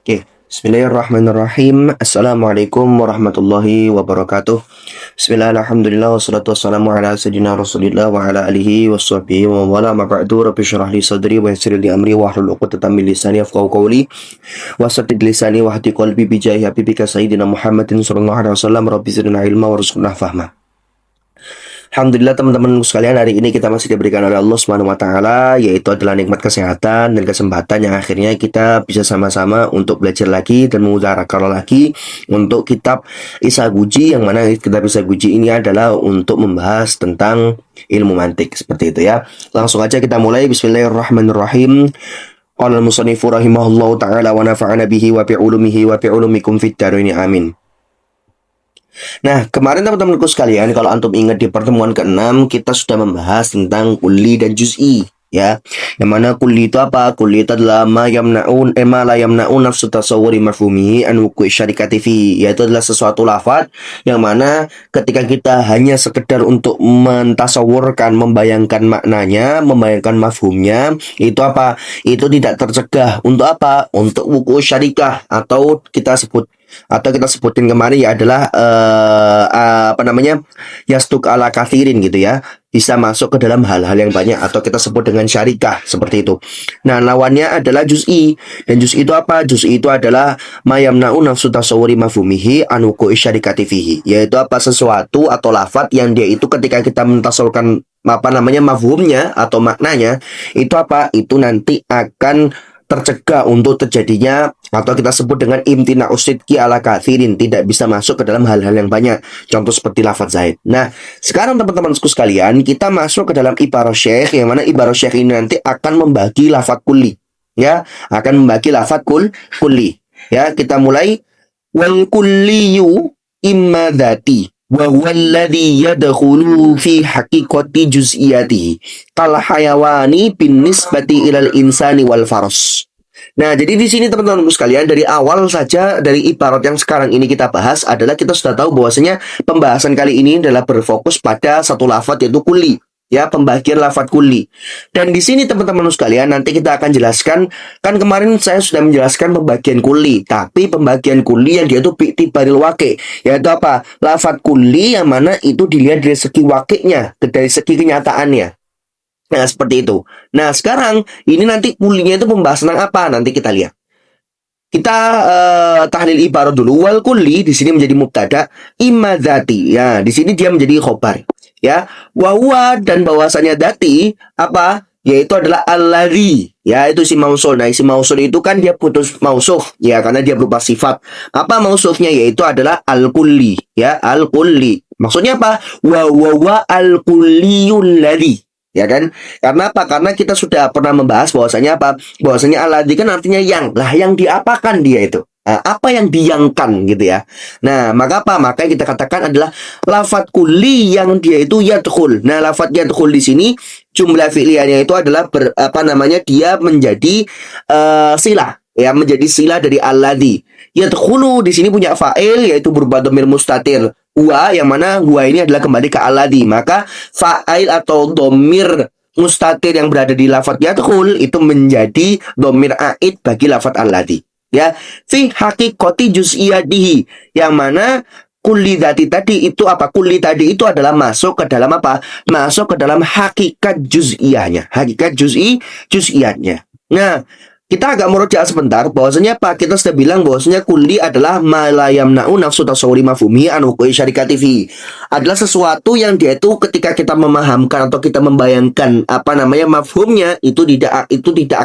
Oke, Bismillahirrahmanirrahim. Assalamualaikum warahmatullahi wabarakatuh. Bismillah, alhamdulillah, wassalatu wassalamu ala sayyidina rasulillah wa ala alihi wa sahbihi wa wala ma ba'du. Rabbi syrah li sadri wa yassir li amri wa hlul 'uqdatam min lisani yafqahu qawli wa saddid lisani wa hadi qalbi bi jahi habibika sayyidina Muhammadin sallallahu alaihi wasallam. Rabbi zidna ilma warzuqna fahma. Alhamdulillah teman-teman sekalian, hari ini kita masih diberikan oleh Allah Subhanahu wa taala, yaitu adalah nikmat kesehatan dan kesempatan yang akhirnya kita bisa sama-sama untuk belajar lagi dan mengutarakan lagi untuk kitab Isaguji, yang mana kitab Isaguji ini adalah untuk membahas tentang ilmu mantik seperti itu ya. Langsung aja kita mulai. Bismillahirrahmanirrahim. Qala al-musannifu rahimahullahu taala wa nafa'ana bihi wa bi ulumihi wa bi ulumikum fid dharain amin. Nah, kemarin teman-temanku sekalian, kalau antum ingat di pertemuan ke-6 kita sudah membahas tentang kulli dan juz'i ya. Yang mana kulli itu apa? Kulli itu adalah ma la yamna'un nafsu tasawwuri mafhumihi an wuqu'i syarikati fi, yaitu adalah sesuatu lafaz yang mana ketika kita hanya sekedar untuk mentasawurkan, membayangkan maknanya, membayangkan mafhumnya, itu apa? Itu tidak tercegah untuk apa? Untuk wuqu'i syarikah, atau kita sebutin kemarin ya adalah yastuk ala kathirin gitu ya, bisa masuk ke dalam hal-hal yang banyak, atau kita sebut dengan syarikah seperti itu. Nah, lawannya adalah juz'i. Dan juz'i itu apa? Juz'i itu adalah mayamna'u nafsu tasawwuri mafhumihi an wuqu'i syarikati fihi, yaitu apa? Sesuatu atau lafaz yang dia itu ketika kita mentasawurkan mafhumnya atau maknanya, itu apa? Itu nanti akan tercegah untuk terjadinya, atau kita sebut dengan imtina usidki ala kathirin, tidak bisa masuk ke dalam hal-hal yang banyak, contoh seperti lafaz zaid. Nah, sekarang teman-temanku sekalian, kita masuk ke dalam ibarah syekh, yang mana ibarah syekh ini nanti akan membagi lafaz kulli ya, akan membagi lafaz kulli ya. Kita mulai. Wal kulliyu imma dhati wa huwa alladhi yadkhulu fi haqiqati juz'iyatihi kal hayawani bin nisbati ilal insani wal faras. Nah, jadi di sini teman-teman sekalian, dari awal saja dari ibarat yang sekarang ini kita bahas adalah kita sudah tahu bahwasanya pembahasan kali ini adalah berfokus pada satu lafaz, yaitu kulli ya, pembagian lafaz kulli. Dan di sini teman-teman sekalian, nanti kita akan jelaskan, kan kemarin saya sudah menjelaskan pembagian kulli, tapi pembagian kulli yang dia itu bi'tibaril waqi', yaitu apa? Lafaz kulli yang mana itu dilihat dari segi waqi'-nya, dari segi kenyataannya. Nah, seperti itu. Nah, sekarang ini nanti kullinya itu membahas tentang apa? Nanti kita lihat. Kita tahlil ibarat dulu. Wal kulli di sini menjadi mubtada, imma dzati. Ya, di sini dia menjadi khobar. Ya, wa dan bahwasanya dzati apa? Yaitu adalah alladzi. Ya, itu isim mausul. Nah, isim mausul itu kan dia putus mausuf ya, karena dia berupa sifat. Apa mausufnya? Yaitu adalah al-kulli. Ya, al-kulli. Maksudnya apa? Wa al-kulliyul ladzi. Ya kan? Karena apa? Karena kita sudah pernah membahas bahwasanya apa? Bahwasanya alladzi kan artinya yang. Lah, yang diapakan dia itu? Nah, apa yang diangkan gitu ya. Nah, maka apa? Maka yang kita katakan adalah lafadz kulli yang dia itu yadkhul. Nah, lafadz yadkhul di sini jumlah fi'liyahnya itu adalah dia menjadi silah ya, menjadi silah dari alladzi. Yadkhulu di sini punya fa'il, yaitu berupa dhamir mustatir. Huwa, yang mana huwa ini adalah kembali ke alladzi. Maka fa'il atau dhamir mustatir yang berada di lafadz yadkhul itu menjadi dhamir a'id bagi lafadz alladzi. Ya, fi haqiqati juz'iyatihi, yang mana kulli tadi itu apa? Kulli tadi itu adalah masuk ke dalam apa? Masuk ke dalam hakikat juz'iyahnya, hakikat juz'iyatnya. Nah, kita agak merujuk sebentar bahwasanya apa? Kita sudah bilang bahwasanya kulli adalah ma la yamna'u nafsu tasawwuri mafhumi an wuqu'i syarikati fi. Adalah sesuatu yang dia itu ketika kita memahamkan atau kita membayangkan mafhumnya, itu tidak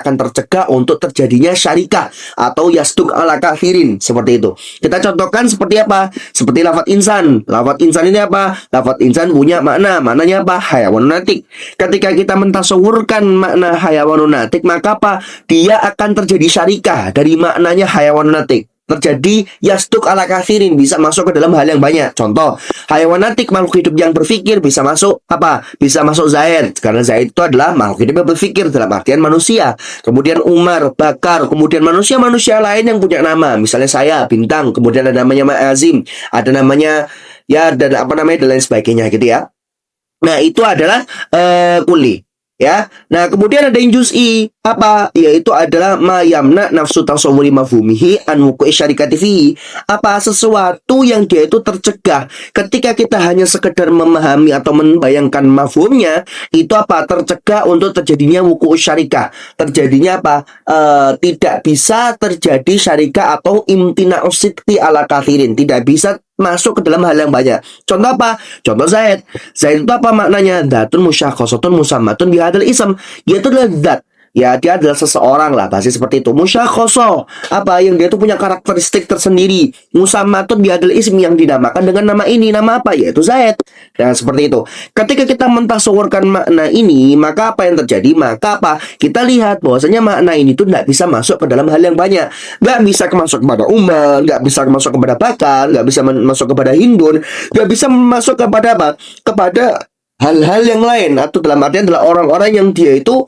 akan tercegah untuk terjadinya syarikah atau yasduk ala kathirin, seperti itu. Kita contohkan seperti apa? Seperti lafaz insan. Lafaz insan ini apa? Lafaz insan punya maknanya apa? Hayawanun natik. Ketika kita mentasawurkan makna hayawanun natik, maka apa? Dia akan terjadi syarikah dari maknanya hayawan natik. Terjadi yasduk ala kathirin, bisa masuk ke dalam hal yang banyak. Contoh, hayawan natik, makhluk hidup yang berpikir, bisa masuk apa? Bisa masuk Zaid, karena Zaid itu adalah makhluk hidup yang berpikir dalam artian manusia. Kemudian Umar, Bakar, kemudian manusia-manusia lain yang punya nama, misalnya saya, Bintang, kemudian ada namanya Ma'azim, ada namanya ya, dan dan lain sebagainya gitu ya. Nah, itu adalah kulli. Ya, nah kemudian ada yang juz'i apa? Yaitu adalah mayamna nafsu tasawwuri mafhumihi an wuqu'i syarikati fihi. Apa sesuatu yang dia itu tercegah ketika kita hanya sekedar memahami atau membayangkan mafhumnya, itu apa? Tercegah untuk terjadinya wuqu'u syarikah. Terjadinya apa? Tidak bisa terjadi syarikah atau imtina'us sidqi ala kathirin. Tidak bisa masuk ke dalam hal yang banyak. Contoh apa? Contoh Zaid. Zaid itu apa maknanya? Dzatun musyakhasatun musammatun bihadzal ism. Dia itu adalah zat. Ya, dia adalah seseorang lah, pasti seperti itu. Musyakhasah, apa yang dia itu punya karakteristik tersendiri. Musammatun bihadzal ism, yang dinamakan dengan nama ini. Nama apa? Yaitu Zaid. Dan seperti itu. Ketika kita mentasawurkan makna ini, maka apa yang terjadi? Maka apa? Kita lihat bahwasanya makna ini tuh tidak bisa masuk ke dalam hal yang banyak. Nggak bisa masuk kepada Umar, nggak bisa masuk kepada Bakar, nggak bisa masuk kepada Hindun, nggak bisa masuk kepada apa? Kepada hal-hal yang lain, atau dalam artian adalah orang-orang yang dia itu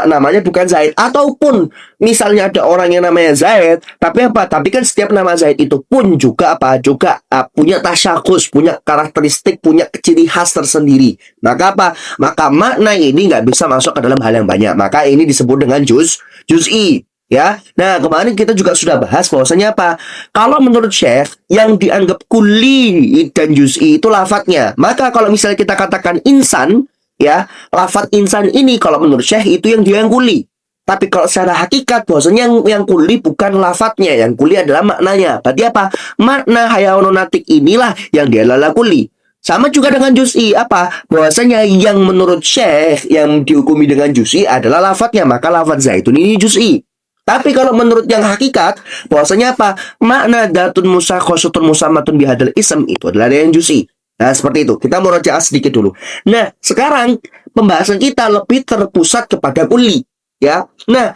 namanya bukan Zaid, ataupun misalnya ada orang yang namanya Zaid tapi apa, tapi kan setiap nama Zaid itu pun juga apa, juga punya tasyakus, punya karakteristik, punya ciri khas tersendiri. Maka apa, maka makna ini nggak bisa masuk ke dalam hal yang banyak, maka ini disebut dengan juz'i. Ya, nah kemarin kita juga sudah bahas bahwasanya apa? Kalau menurut Syekh yang dianggap kuli dan juz'i itu lafadznya. Maka kalau misalnya kita katakan insan, ya, lafadz insan ini kalau menurut Syekh itu yang kuli. Tapi kalau secara hakikat bahwasanya yang kuli bukan lafadznya, yang kuli adalah maknanya. Berarti apa? Makna hayawanunatik inilah yang dia adalah kuli. Sama juga dengan juz'i apa? Bahwasanya yang menurut Syekh yang dihukumi dengan juz'i adalah lafadznya, maka lafadz zaitun ini juz'i. Tapi kalau menurut yang hakikat, bahwasanya apa? Makna datun musakhosatun musammatun bihadzal ism itu adalah yang juz'i. Nah, seperti itu. Kita mau murojaah sedikit dulu. Nah, sekarang pembahasan kita lebih terpusat kepada kuli, ya. Nah,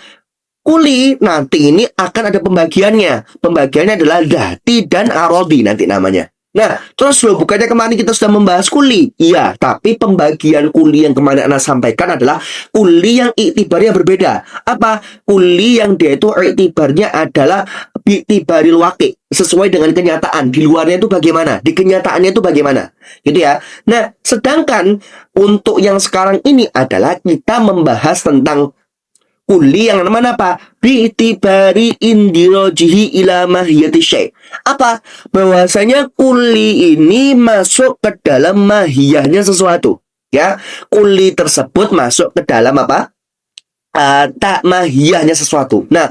kuli nanti ini akan ada pembagiannya. Pembagiannya adalah dati dan arodi nanti namanya. Nah, terus loh, bukannya kemarin kita sudah membahas kuli? Iya, tapi pembagian kuli yang kemarin Anda sampaikan adalah kuli yang iktibarnya berbeda. Apa? Kuli yang dia itu iktibarnya adalah iktibaril waqi, sesuai dengan kenyataan. Di luarnya itu bagaimana? Di kenyataannya itu bagaimana? Gitu ya. Nah, sedangkan untuk yang sekarang ini adalah kita membahas tentang kuli yang mana apa? Bi'tibari indirojihi ila mahiyati syai'. Apa? Bahwasanya kuli ini masuk ke dalam mahiyahnya sesuatu. Ya, kuli tersebut masuk ke dalam apa? Tak mahiyahnya sesuatu. Nah,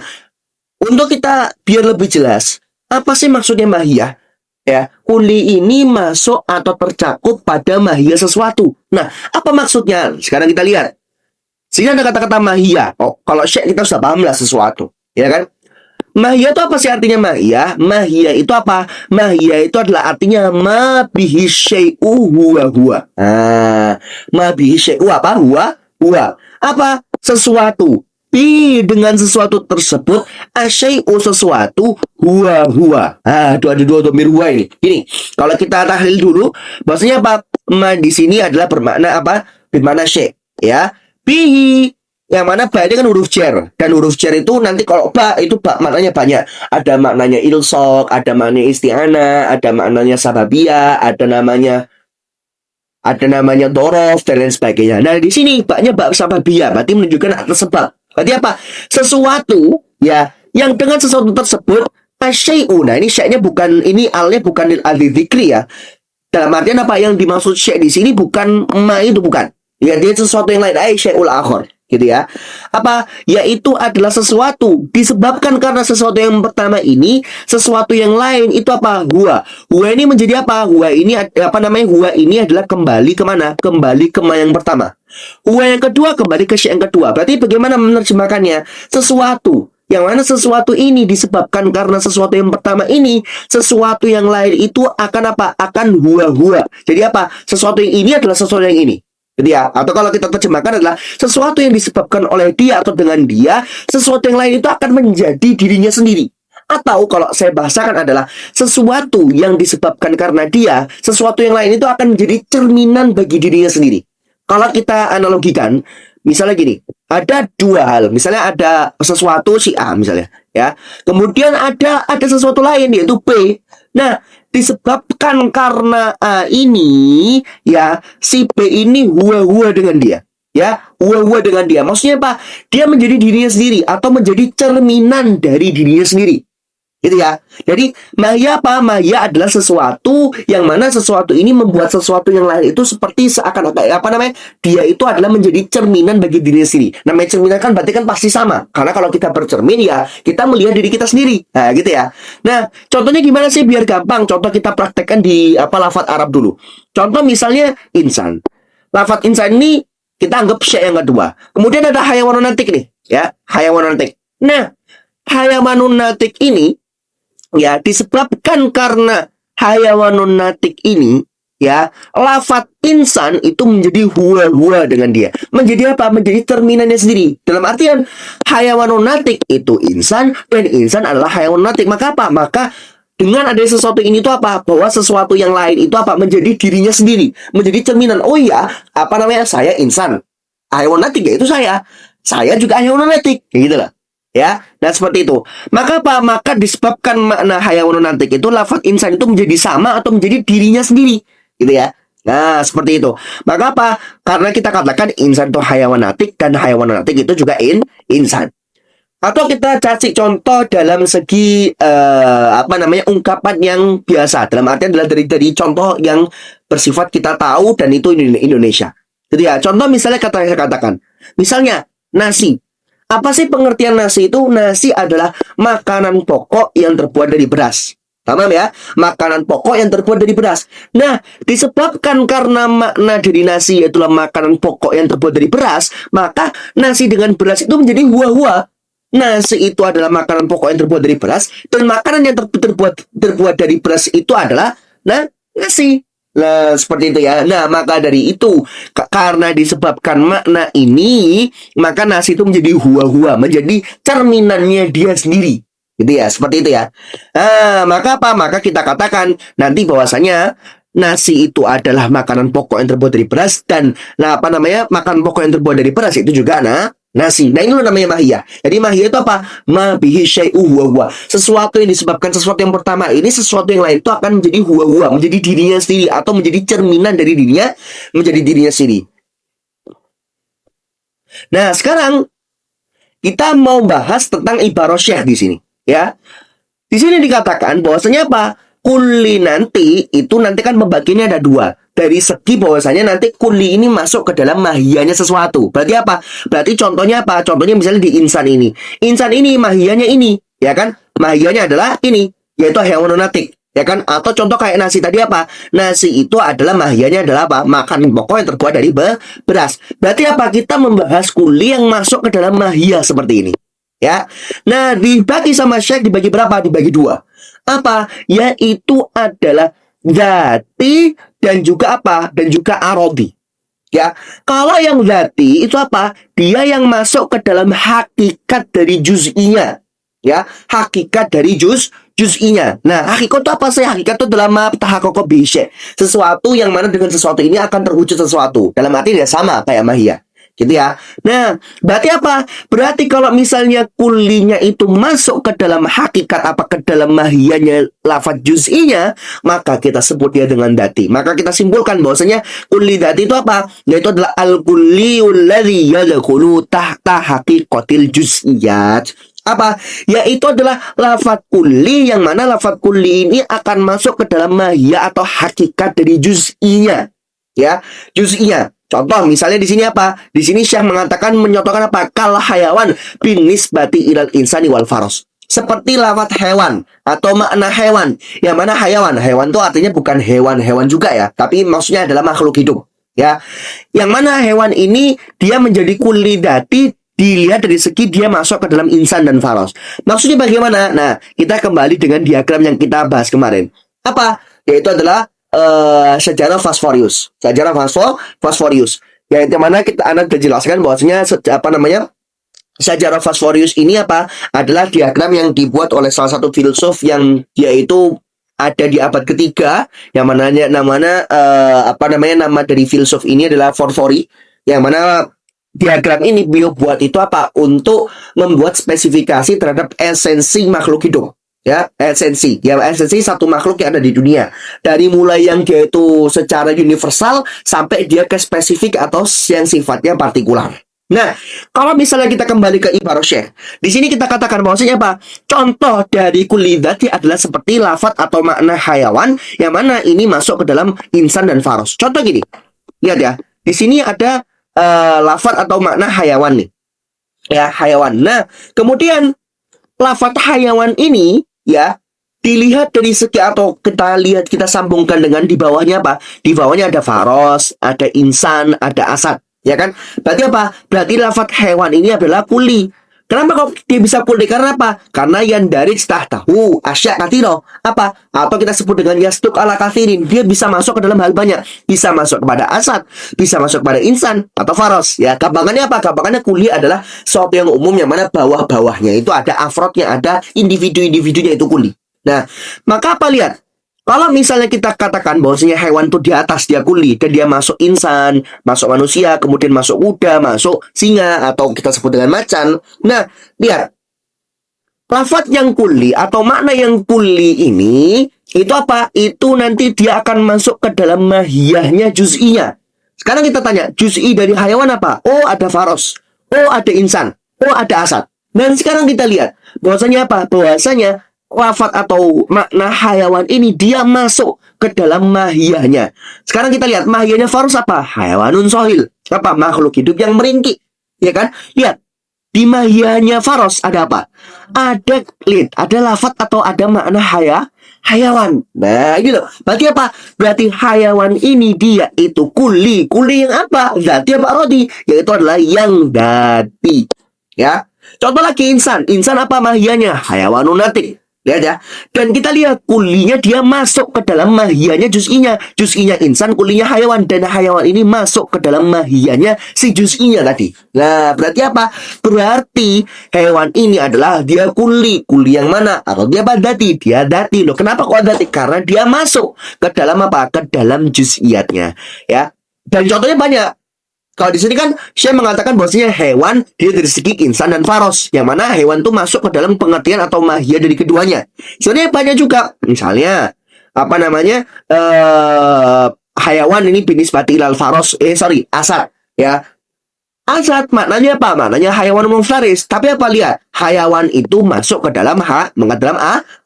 untuk kita biar lebih jelas, apa sih maksudnya mahiyah? Ya, kuli ini masuk atau tercakup pada mahiyah sesuatu. Nah, apa maksudnya? Sekarang kita lihat. Sehingga ada kata-kata mahiyah. Oh, kalau syekh kita sudah paham lah sesuatu, ya kan? Mahiyah itu apa sih artinya mahiyah? Mahiyah itu apa? Mahiyah itu adalah artinya ma bihi syai'u huwa huwa. Ma bihi syai'u apa? Huwa. Apa? Sesuatu. Dengan sesuatu tersebut asyai'u sesuatu huwa. Ada dua domir huwa ini. Gini, kalau kita tahlil dulu, bahwasanya apa? Ma di sini adalah bermakna apa? Bermakna syai', ya. Bihi, yang mana ba ini kan huruf jar, dan huruf jar itu nanti kalau ba itu ba maknanya banyak. Ada maknanya ilsok, ada maknanya isti'anah, ada maknanya sababiyah, ada namanya dorof dan lain sebagainya. Nah, di sini ba-nya ba sababiyah, berarti menunjukkan atas sebab. Berarti apa? Sesuatu ya yang dengan sesuatu tersebut asyai'u. Nah, ini syai'nya bukan, ini alnya bukan lil adzikri ya. Dalam artian apa yang dimaksud syai' di sini bukan ma itu, bukan. Ya, dia sesuatu yang lain, syai'ul akhir, gitu ya. Apa? Yaitu adalah sesuatu disebabkan karena sesuatu yang pertama ini, sesuatu yang lain itu apa? Huwa. Huwa ini menjadi apa? Huwa ini apa namanya? Huwa ini adalah kembali kemana? Kembali ke yang pertama. Huwa yang kedua kembali ke syai' yang kedua. Berarti bagaimana menerjemahkannya? Sesuatu yang mana sesuatu ini disebabkan karena sesuatu yang pertama ini, sesuatu yang lain itu akan apa? Akan huwa. Jadi apa? Sesuatu yang ini adalah sesuatu yang ini. Jadi ya, atau kalau kita terjemahkan adalah sesuatu yang disebabkan oleh dia atau dengan dia, sesuatu yang lain itu akan menjadi dirinya sendiri. Atau kalau saya bahasakan adalah sesuatu yang disebabkan karena dia, sesuatu yang lain itu akan menjadi cerminan bagi dirinya sendiri. Kalau kita analogikan, misalnya gini, ada dua hal. Misalnya ada sesuatu si A misalnya, ya. Kemudian ada sesuatu lain yaitu B. Nah, disebabkan karena A ini, ya, si B ini huwa dengan dia. Ya, huwa dengan dia. Maksudnya apa? Dia menjadi dirinya sendiri atau menjadi cerminan dari dirinya sendiri. Gitu ya. Jadi maya apa? Maya adalah sesuatu yang mana sesuatu ini membuat sesuatu yang lain itu seperti seakan-akan apa namanya? Dia itu adalah menjadi cerminan bagi dirinya sendiri. Namanya cerminan kan berarti kan pasti sama. Karena kalau kita bercermin ya kita melihat diri kita sendiri. Nah, gitu ya. Nah, contohnya gimana sih biar gampang? Contoh kita praktekkan di lafaz Arab dulu. Contoh misalnya insan. Lafaz insan ini kita anggap syai yang kedua. Kemudian ada hayawanun natik nih, ya, hayawanun natik. Nah, hayawanun natik ini ya disebabkan karena hayawanun natik ini ya lafat insan itu menjadi huwa dengan dia, menjadi apa, menjadi terminannya sendiri, dalam artian hayawanun natik itu insan dan insan adalah hayawanun natik. Maka apa, maka dengan ada sesuatu ini itu apa, bahwa sesuatu yang lain itu apa, menjadi dirinya sendiri, menjadi cerminan. Oh iya, apa namanya, saya insan, hayawan natik ya itu saya juga hayawan natik, kayak gitu lah. Ya, nah seperti itu. Maka apa? Maka disebabkan makna hayawanun natik itu lafaz insan itu menjadi sama atau menjadi dirinya sendiri, gitu ya. Nah, seperti itu. Maka apa? Karena kita katakan insan itu hayawan natik dan hayawan natik itu juga insan. Atau kita cari contoh dalam segi apa namanya, ungkapan yang biasa. Dalam artian adalah dari contoh yang bersifat kita tahu dan itu Indonesia. Jadi ya, contoh misalnya saya katakan, misalnya nasi. Apa sih pengertian nasi itu? Nasi adalah makanan pokok yang terbuat dari beras. Paham ya? Makanan pokok yang terbuat dari beras. Nah, disebabkan karena makna dari nasi yaitulah makanan pokok yang terbuat dari beras, maka nasi dengan beras itu menjadi huwa-huwa. Nasi itu adalah makanan pokok yang terbuat dari beras, dan makanan yang terbuat dari beras itu adalah nasi. Nah, seperti itu ya. Nah, maka dari itu, karena disebabkan makna ini, maka nasi itu menjadi huwa-huwa, menjadi cerminannya dia sendiri. Gitu ya, seperti itu ya. Nah, maka apa? Maka kita katakan nanti bahwasanya nasi itu adalah makanan pokok yang terbuat dari beras, dan apa namanya, makanan pokok yang terbuat dari beras itu juga nasi. Nah, ini namanya mahiyah. Jadi mahiyah itu apa? Ma bihi syai'u huwa. Sesuatu yang disebabkan sesuatu yang pertama ini, sesuatu yang lain itu akan menjadi huwa, menjadi dirinya sendiri atau menjadi cerminan dari dirinya, menjadi dirinya sendiri. Nah, sekarang kita mau bahas tentang ibarah syekh di sini, ya. Di sini dikatakan bahwasanya apa? Kulli nanti itu nanti kan pembagiannya ada dua. Dari segi bahwasanya nanti kulli ini masuk ke dalam mahiyanya sesuatu. Berarti apa? Berarti contohnya apa? Contohnya misalnya di insan ini. Insan ini mahiyanya ini, ya kan? Mahiyanya adalah ini, yaitu hayawanun natik, ya kan? Atau contoh kayak nasi tadi apa? Nasi itu adalah mahiyanya adalah apa? Makanan pokok yang terbuat dari beras. Berarti apa? Kita membahas kulli yang masuk ke dalam mahiyah seperti ini. Ya. Nah, dibagi sama syekh dibagi berapa? Dibagi dua. Apa? Yaitu adalah zati dan juga apa? Dan juga arodi. Ya. Kalau yang zati itu apa? Dia yang masuk ke dalam hakikat dari juz'inya. Ya, hakikat dari juz'inya. Nah, hakikat itu apa sih? Hakikat itu dalam tahaqqaq bi syai'. Sesuatu yang mana dengan sesuatu ini akan terwujud sesuatu. Dalam arti dia sama kayak mahiyah. Gitu ya. Nah, berarti apa? Berarti kalau misalnya kulinya itu masuk ke dalam hakikat apa, ke dalam mahiyanya lafaz juz'inya, maka kita sebut dia dengan dati. Maka kita simpulkan bahwasanya kulli dati itu apa? Yaitu adalah al-kulliyul ladzi yadkhulu tahta haqiqatil juz'iyat. Apa? Yaitu adalah lafaz kulli yang mana lafaz kulli ini akan masuk ke dalam mahiyah atau hakikat dari juz'inya. Ya, juz'iyah. Contoh misalnya di sini apa? Di sini Syekh mengatakan, menyontohkan apa? Kal hayawan binisbati ilal insani wal faros. Seperti lafaz hewan atau makna hewan. Yang mana hewan? Hewan itu artinya bukan hewan-hewan juga ya, tapi maksudnya adalah makhluk hidup. Ya. Yang mana hewan ini dia menjadi kulli dati dilihat dari segi dia masuk ke dalam insan dan faros. Maksudnya bagaimana? Nah, kita kembali dengan diagram yang kita bahas kemarin. Apa? Yaitu adalah sejarah Fosforius. Sejarah Fosforius. Yang mana Anda sudah jelaskan bahwasanya apa namanya? Sejarah Fosforius ini apa? Adalah diagram yang dibuat oleh salah satu filsuf yang yaitu ada di abad ketiga, yang namanya apa namanya, nama dari filsuf ini adalah Porphyry, yang mana diagram ini beliau buat itu apa? Untuk membuat spesifikasi terhadap esensi makhluk hidup. Ya, esensi. Ya, esensi satu makhluk yang ada di dunia. Dari mulai yang dia itu secara universal sampai dia ke spesifik atau yang sifatnya partikular. Nah, kalau misalnya kita kembali ke ibarat syekh, di sini kita katakan bahwasanya apa? Contoh dari kulli dzati adalah seperti lafat atau makna hayawan yang mana ini masuk ke dalam insan dan faros. Contoh gini. Lihat ya. Di sini ada lafat atau makna hayawan nih. Ya, hayawan. Nah, kemudian lafat hayawan ini ya dilihat dari segi atau kita lihat kita sambungkan dengan di bawahnya apa? Di bawahnya ada faros, ada insan, ada asad, ya kan? Berarti apa? Berarti lafaz hewan ini adalah kuli. Kenapa kok dia bisa kuli? Karena apa? Karena yang dari tahu asya katiro apa? Atau kita sebut dengan yastuk ala kathirin. Dia bisa masuk ke dalam hal banyak. Bisa masuk kepada asad, bisa masuk kepada insan atau faros. Ya, gampangannya apa? Gampangannya kuli adalah suatu yang umum yang mana bawah-bawahnya itu ada afrodnya, ada individu-individunya itu kuli. Nah, maka apa lihat? Kalau misalnya kita katakan bahwasanya hewan itu di atas dia kuli dan dia masuk insan, masuk manusia, kemudian masuk kuda, masuk singa atau kita sebut dengan macan. Nah, lihat. Lafaz yang kuli atau makna yang kuli ini itu apa? Itu nanti dia akan masuk ke dalam mahiyahnya juz'inya. Sekarang kita tanya, juz'i dari hayawan apa? Oh, ada faros. Oh, ada insan. Oh, ada asad. Dan sekarang kita lihat bahwasanya apa? Bahwasanya lafaz atau makna hayawan ini dia masuk ke dalam mahiyahnya. Sekarang kita lihat mahiyahnya faros apa? Hayawanun sohil. Apa? Makhluk hidup yang meringkik. Ya kan? Lihat. Di mahiyahnya faros ada apa? Ada lafaz atau ada makna hayawan. Nah, ini loh. Berarti apa? Berarti hayawan ini dia itu kuli. Kuli yang apa? Dati apa rodi? Yaitu adalah yang dati. Ya. Contoh lagi insan. Insan apa mahiyahnya? Hayawanun natik. Lihat ya. Dan kita lihat kulinya dia masuk ke dalam mahiyanya juz'inya. Juz'inya insan, kulinya hayawan. Dan hayawan ini masuk ke dalam mahiyanya si juz'inya tadi. Nah, berarti apa? Berarti hewan ini adalah dia kuli. Kuli yang mana? Atau dia apa? Dati. Dia dati. Loh, kenapa kok dati? Karena dia masuk ke dalam apa? Ke dalam juz'iyatnya. Ya. Dan contohnya banyak. Kalau di sini kan saya mengatakan bahwasanya hewan dia dari segi insan dan faros, yang mana hewan itu masuk ke dalam pengertian atau mahiyah dari keduanya. Sebenarnya banyak juga, misalnya apa namanya hayawan ini binisbati ilal faros, asad, ya. Asad maknanya apa? Maknanya hayawan muftaris. Tapi apa lihat? Hayawan itu masuk ke dalam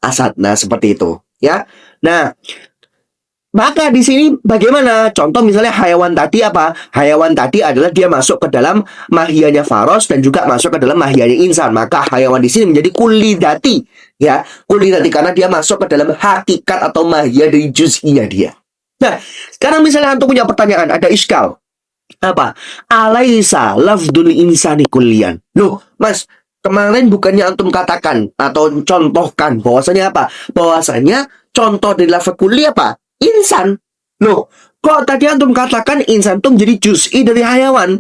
asad. Nah, seperti itu, ya. Nah, maka di sini bagaimana? Contoh misalnya hayawan tadi apa? Hayawan tadi adalah dia masuk ke dalam mahiyanya faros dan juga masuk ke dalam mahiyanya insan. Maka hayawan di sini menjadi kulidati, ya, kulidati karena dia masuk ke dalam hakikat atau mahiyah dari juz'iyah dia. Nah, sekarang misalnya antum punya pertanyaan, ada iskal. Apa? Alaisa lafdul insani kullian. Loh, Mas, kemarin bukannya antum katakan atau contohkan bahwasanya apa? Bahwasanya contoh dari lafaz kulli apa? Insan. Loh, kok tadi antum katakan insan itu menjadi juz'i dari hayawan?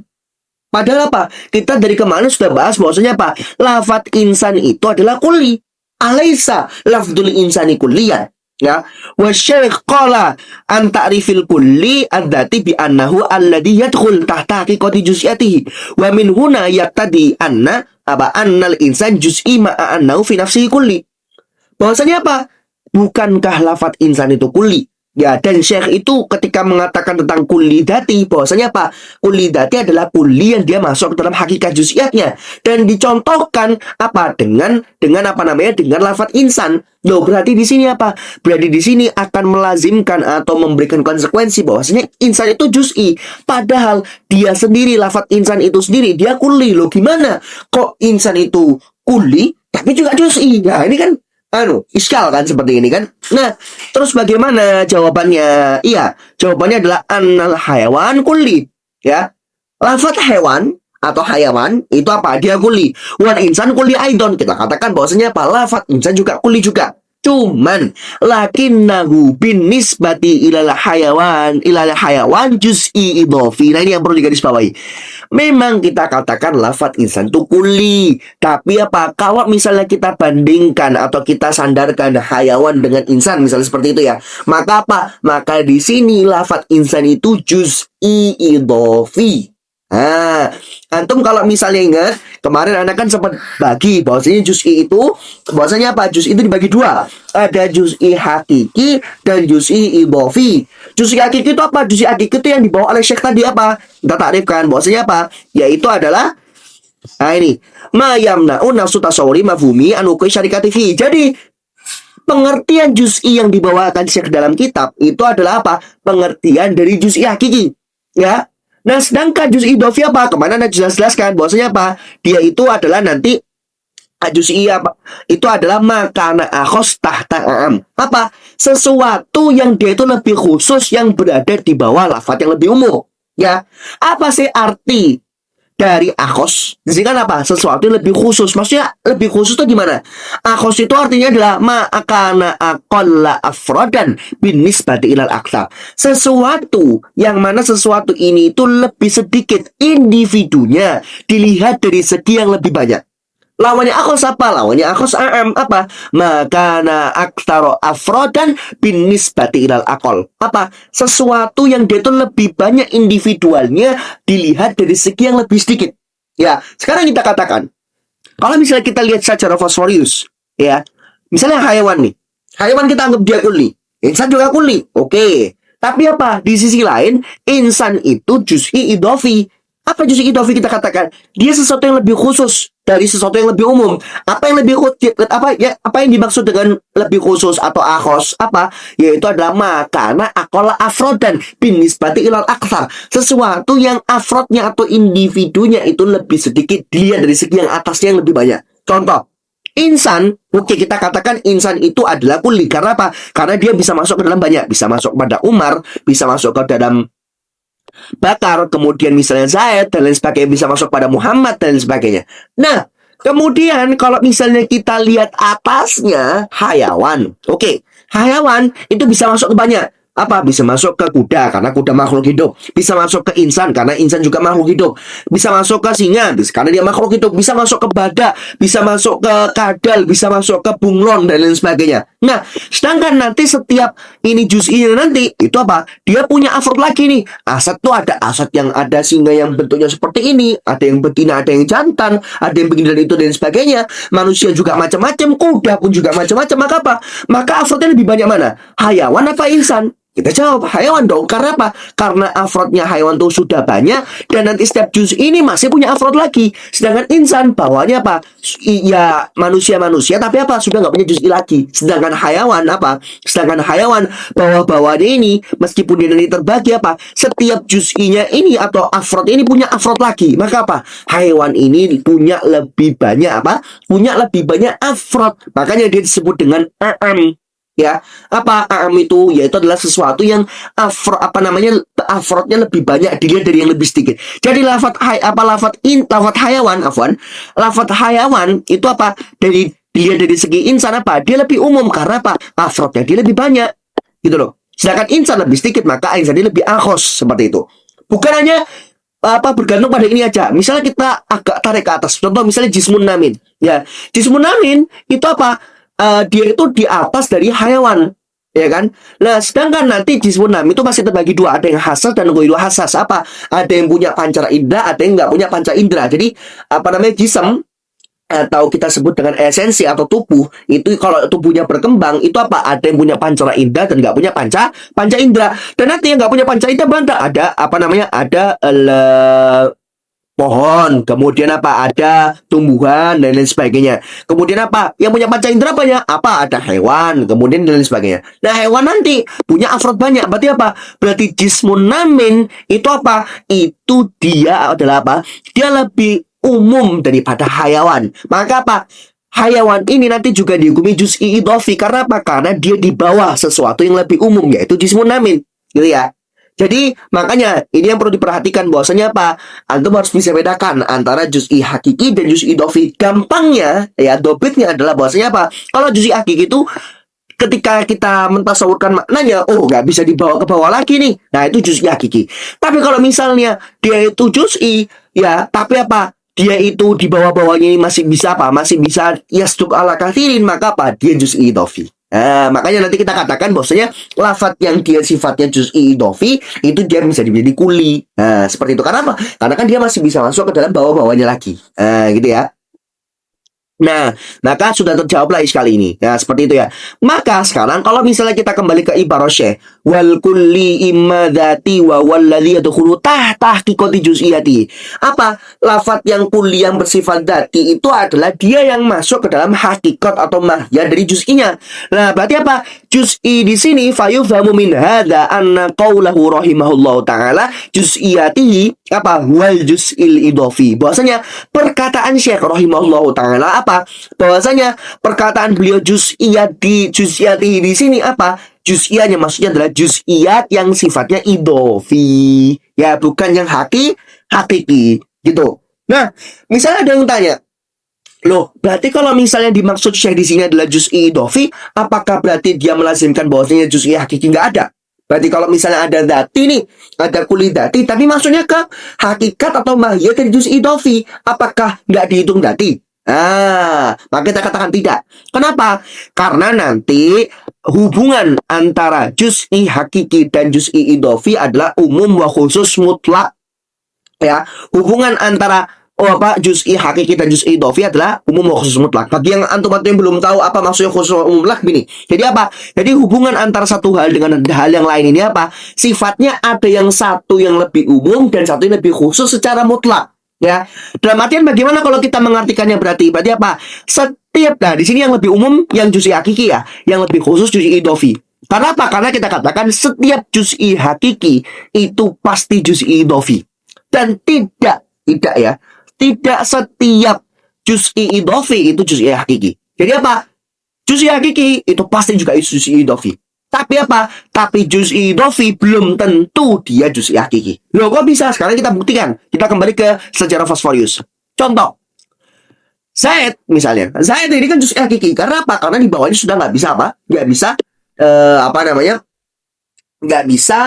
Padahal apa? Kita dari kemarin sudah bahas bahwasanya apa? Lafaz insan itu adalah kulli. Alaisa lafdul insani kulliyan. Ya, wa syekh qala an ta'rifil kulli adzati bi annahu alladhi yadkhul tahta haqiqati juz'iyatihi wa min huna yaqtadi annal insan juz'i ma'a annahu fi nafsihi kulli. Bahwasanya apa? Bukankah lafaz insan itu kulli? Ya, dan Syekh itu ketika mengatakan tentang kulli dati, bahwasanya apa? Kulli dati adalah kulli yang dia masuk ke dalam hakikat juz'iyatnya. Dan dicontohkan apa? Dengan apa namanya? Dengan lafaz insan. Loh, berarti di sini apa? Berarti di sini akan melazimkan atau memberikan konsekuensi bahwasanya insan itu juz'i. Padahal dia sendiri, lafaz insan itu sendiri, dia kulli. Loh, gimana? Kok insan itu kulli, tapi juga juz'i? Nah, ini kan iskal kan seperti ini kan. Nah, terus bagaimana jawabannya? Iya, jawabannya adalah annal hayawan kulli. Ya. Lafaz hewan atau hayawan itu apa? Dia kulli. Wan insan kulli aidon. Kita katakan bahwasanya apa? Lafaz insan juga kulli juga. Cuman lakinnahu bin nisbati ilal hayawan juz'i idhofi. Nah, ini yang perlu digarisbawahi. Memang kita katakan lafaz insan itu kulli, tapi apa? Kalau misalnya kita bandingkan atau kita sandarkan hayawan dengan insan misalnya seperti itu ya, maka apa? Maka di sini lafaz insan itu juz'i idhofi. Nah, antum kalau misalnya ingat kemarin anak kan sempat bagi bahwasanya juz'i itu bahwasanya apa? Juz'i itu dibagi dua. Ada juz'i hakiki dan juz'i idhofi. Juz'i hakiki itu apa? Juz'i hakiki itu yang dibawa oleh Syekh tadi apa? Kita takrifkan bahwasanya apa? Yaitu adalah ini ma yamna'u nafsu tasawuri mafhumi anu syarikati fi. Jadi pengertian juz'i yang dibawakan Syekh dalam kitab itu adalah apa? Pengertian dari juz'i hakiki. Ya. Nah, sedangkan juz'i idhofi apa? Kemana Anda jelas-jelaskan bahwasanya apa? Dia itu adalah nanti juz'i apa? Itu adalah makana akhos tahta am. Apa? Sesuatu yang dia itu lebih khusus yang berada di bawah lafaz yang lebih umum. Ya. Apa sih arti dari akhos? Di sini kan apa? Sesuatu yang lebih khusus. Maksudnya lebih khusus itu gimana? Akhos itu artinya adalah ma'akana aqalla afrodan bin nisbati ilal aktsar. Sesuatu yang mana sesuatu ini itu lebih sedikit individunya dilihat dari segi yang lebih banyak. Lawannya akhos apa? Lawannya akhos am apa? Makana aktaro afrodan bin nisbati ilal akol. Apa? Sesuatu yang dia itu lebih banyak individualnya dilihat dari segi yang lebih sedikit. Ya, sekarang kita katakan, kalau misalnya kita lihat secara fosforius, ya, misalnya hewan nih, hewan kita anggap dia kuli, insan juga kuli, oke. Tapi apa? Di sisi lain, insan itu juz'i idhofi. Apa juz'i idhofi kita katakan? Dia sesuatu yang lebih khusus dari sesuatu yang lebih umum. Apa yang lebih apa yang dimaksud dengan lebih khusus atau akhos? Apa? Yaitu adalah makana akola afrodan bin nisbati ilal aktsar. Sesuatu yang afrodnya atau individunya itu lebih sedikit dilihat dari segi yang atasnya yang lebih banyak. Contoh, insan, oke, kita katakan insan itu adalah kuli. Karena apa? Karena dia bisa masuk ke dalam banyak. Bisa masuk pada Umar, bisa masuk ke dalam Bakar, kemudian misalnya Zaid, dan lain sebagainya, bisa masuk pada Muhammad, dan lain sebagainya. Nah, kemudian kalau misalnya kita lihat atasnya, hayawan. Oke, hayawan itu bisa masuk ke banyak. Apa? Bisa masuk ke kuda, karena kuda makhluk hidup. Bisa masuk ke insan, karena insan juga makhluk hidup. Bisa masuk ke singa, karena dia makhluk hidup. Bisa masuk ke badak, bisa masuk ke kadal, bisa masuk ke bunglon, dan lain sebagainya. Nah, sedangkan nanti setiap ini juz'i nanti, itu apa? Dia punya afrod lagi nih. Aset tuh ada aset yang ada singa yang bentuknya seperti ini. Ada yang betina, ada yang jantan, ada yang begini dan itu, dan sebagainya. Manusia juga macam-macam, kuda pun juga macam-macam. Maka apa? Maka afrodnya lebih banyak mana? Hayawan apa insan? Kita jawab hayawan dong. Karena apa? Karena afrodnya hayawan tuh sudah banyak. Dan nanti setiap juz ini masih punya afrod lagi. Sedangkan insan bawahnya apa? Ya manusia-manusia. Tapi apa? Sudah nggak punya juz lagi. Sedangkan hayawan apa? Sedangkan hayawan bawah-bawahnya ini meskipun dia nanti terbagi apa? Setiap juz'inya ini atau afrod ini punya afrod lagi. Maka apa? Hayawan ini punya lebih banyak apa? Punya lebih banyak afrod. Makanya dia disebut dengan am. Ya, apa am itu? Yaitu adalah sesuatu yang afrodnya lebih banyak dilihat dari yang lebih sedikit. Jadi lafat hayawan, lafat hayawan itu apa? Dari dilihat dari segi insan apa? Dia lebih umum karena apa? Afrodnya dia lebih banyak, gitu loh. Sedangkan insan lebih sedikit, maka insan dia lebih akhos seperti itu. Bukan hanya bergantung pada ini aja. Misalnya kita agak tarik ke atas. Contoh misalnya jismun namin. Ya, jismun namin itu apa? Dia itu di atas dari hayawan, ya kan? Nah, sedangkan nanti jismun nam itu masih terbagi dua, ada yang hasas dan ghairu hasas. Apa? Ada yang punya pancara indra, ada yang nggak punya panca indra. Jadi apa namanya jism atau kita sebut dengan esensi atau tubuh itu kalau tubuhnya berkembang itu apa? Ada yang punya pancara indra dan nggak punya panca indra. Dan nanti yang nggak punya panca indra bantah ada apa namanya? Ada pohon, kemudian apa? Ada tumbuhan dan lain sebagainya. Kemudian apa? Yang punya panca indera banyak. Apa? Ada hewan, kemudian dan lain sebagainya. Nah, hewan nanti punya afrod banyak. Berarti apa? Berarti jismun namin itu apa? Itu dia adalah apa? Dia lebih umum daripada hayawan. Maka apa? Hayawan ini nanti juga dihukumi juz'i idhofi. Karena apa? Karena dia di bawah sesuatu yang lebih umum, yaitu jismun namin. Gitu ya. Jadi makanya ini yang perlu diperhatikan bahwasanya apa? Antum harus bisa bedakan antara juz'i hakiki dan juz'i idhofi. Gampangnya ya dobitnya adalah bahwasanya apa? Kalau juz'i hakiki itu ketika kita mentasawurkan maknanya, oh nggak bisa dibawa ke bawah lagi nih. Nah itu juz'i hakiki. Tapi kalau misalnya dia itu juz'i ya, tapi apa? Dia itu di bawah-bawahnya ini masih bisa apa? Masih bisa yasduk ala kathirin, maka apa? Dia juz'i idhofi. Nah, makanya nanti kita katakan bahwasanya lafadz yang dia sifatnya juz'i idofi itu dia bisa menjadi kuli. Nah, seperti itu. Karena apa? Karena kan dia masih bisa masuk ke dalam bawah-bawahnya lagi. Nah, gitu ya. Nah, maka sudah terjawablah kali ini. Nah, seperti itu ya. Maka sekarang kalau misalnya kita kembali ke ibarat syekh, wal kulli imma dzati wa walladzi yadkhulu tahta haqiqati juz'iyati. Apa? Lafat yang kulli yang bersifat dzati itu adalah dia yang masuk ke dalam hakikat atau mahiyah dari juz'inya. Nah, berarti apa? Juz'i di sini fayufhamu min hadza anna qaulahu rahimahullahu taala juz'iyatihi apa? Wal juz'il idofi. Bahwasanya perkataan Syekh rahimahullahu taala apa? Bahwasanya perkataan beliau juz'iyat di sini apa? Juz'iyahnya maksudnya adalah juz'iyat yang sifatnya idofi. Ya, bukan yang hakiki gitu. Nah, misalnya ada yang tanya, loh, berarti kalau misalnya dimaksud Syekh di sini adalah juz'i idofi, apakah berarti dia melazimkan bahwasanya juz'i hakiki nggak ada? Berarti kalau misalnya ada dati nih, ada kulit dati, tapi maksudnya ke hakikat atau mahiyah dari juz'i idofi, apakah nggak dihitung dati? Maka kita katakan tidak. Kenapa? Karena nanti hubungan antara juz'i hakiki dan juz'i idofi adalah umum wa khusus mutlak. Ya, hubungan antara juz'i hakiki dan juz'i idofi adalah umum wa khusus mutlak. Bagi yang antum yang belum tahu apa maksudnya khusus umum mutlak gini. Jadi apa? Jadi hubungan antara satu hal dengan hal yang lain ini apa? Sifatnya ada yang satu yang lebih umum dan satu yang lebih khusus secara mutlak. Ya, dalam artian bagaimana kalau kita mengartikannya berarti apa? Setiap, nah di sini yang lebih umum yang juz'i hakiki ya, yang lebih khusus juz'i idofi. Karena apa? Karena kita katakan setiap juz'i hakiki itu pasti juz'i idofi. Dan tidak ya, tidak setiap juz'i idofi itu juz'i hakiki. Jadi apa? Juz'i hakiki itu pasti juga juz'i idofi. Tapi apa? Tapi juz'i idofi belum tentu dia juz'i hakiki. Loh, kok bisa? Sekarang kita buktikan. Kita kembali ke sejarah Fosforius. Contoh, Zaid misalnya. Zaid ini kan juz'i hakiki. Karena apa? Karena di bawahnya sudah nggak bisa apa? Nggak bisa nggak bisa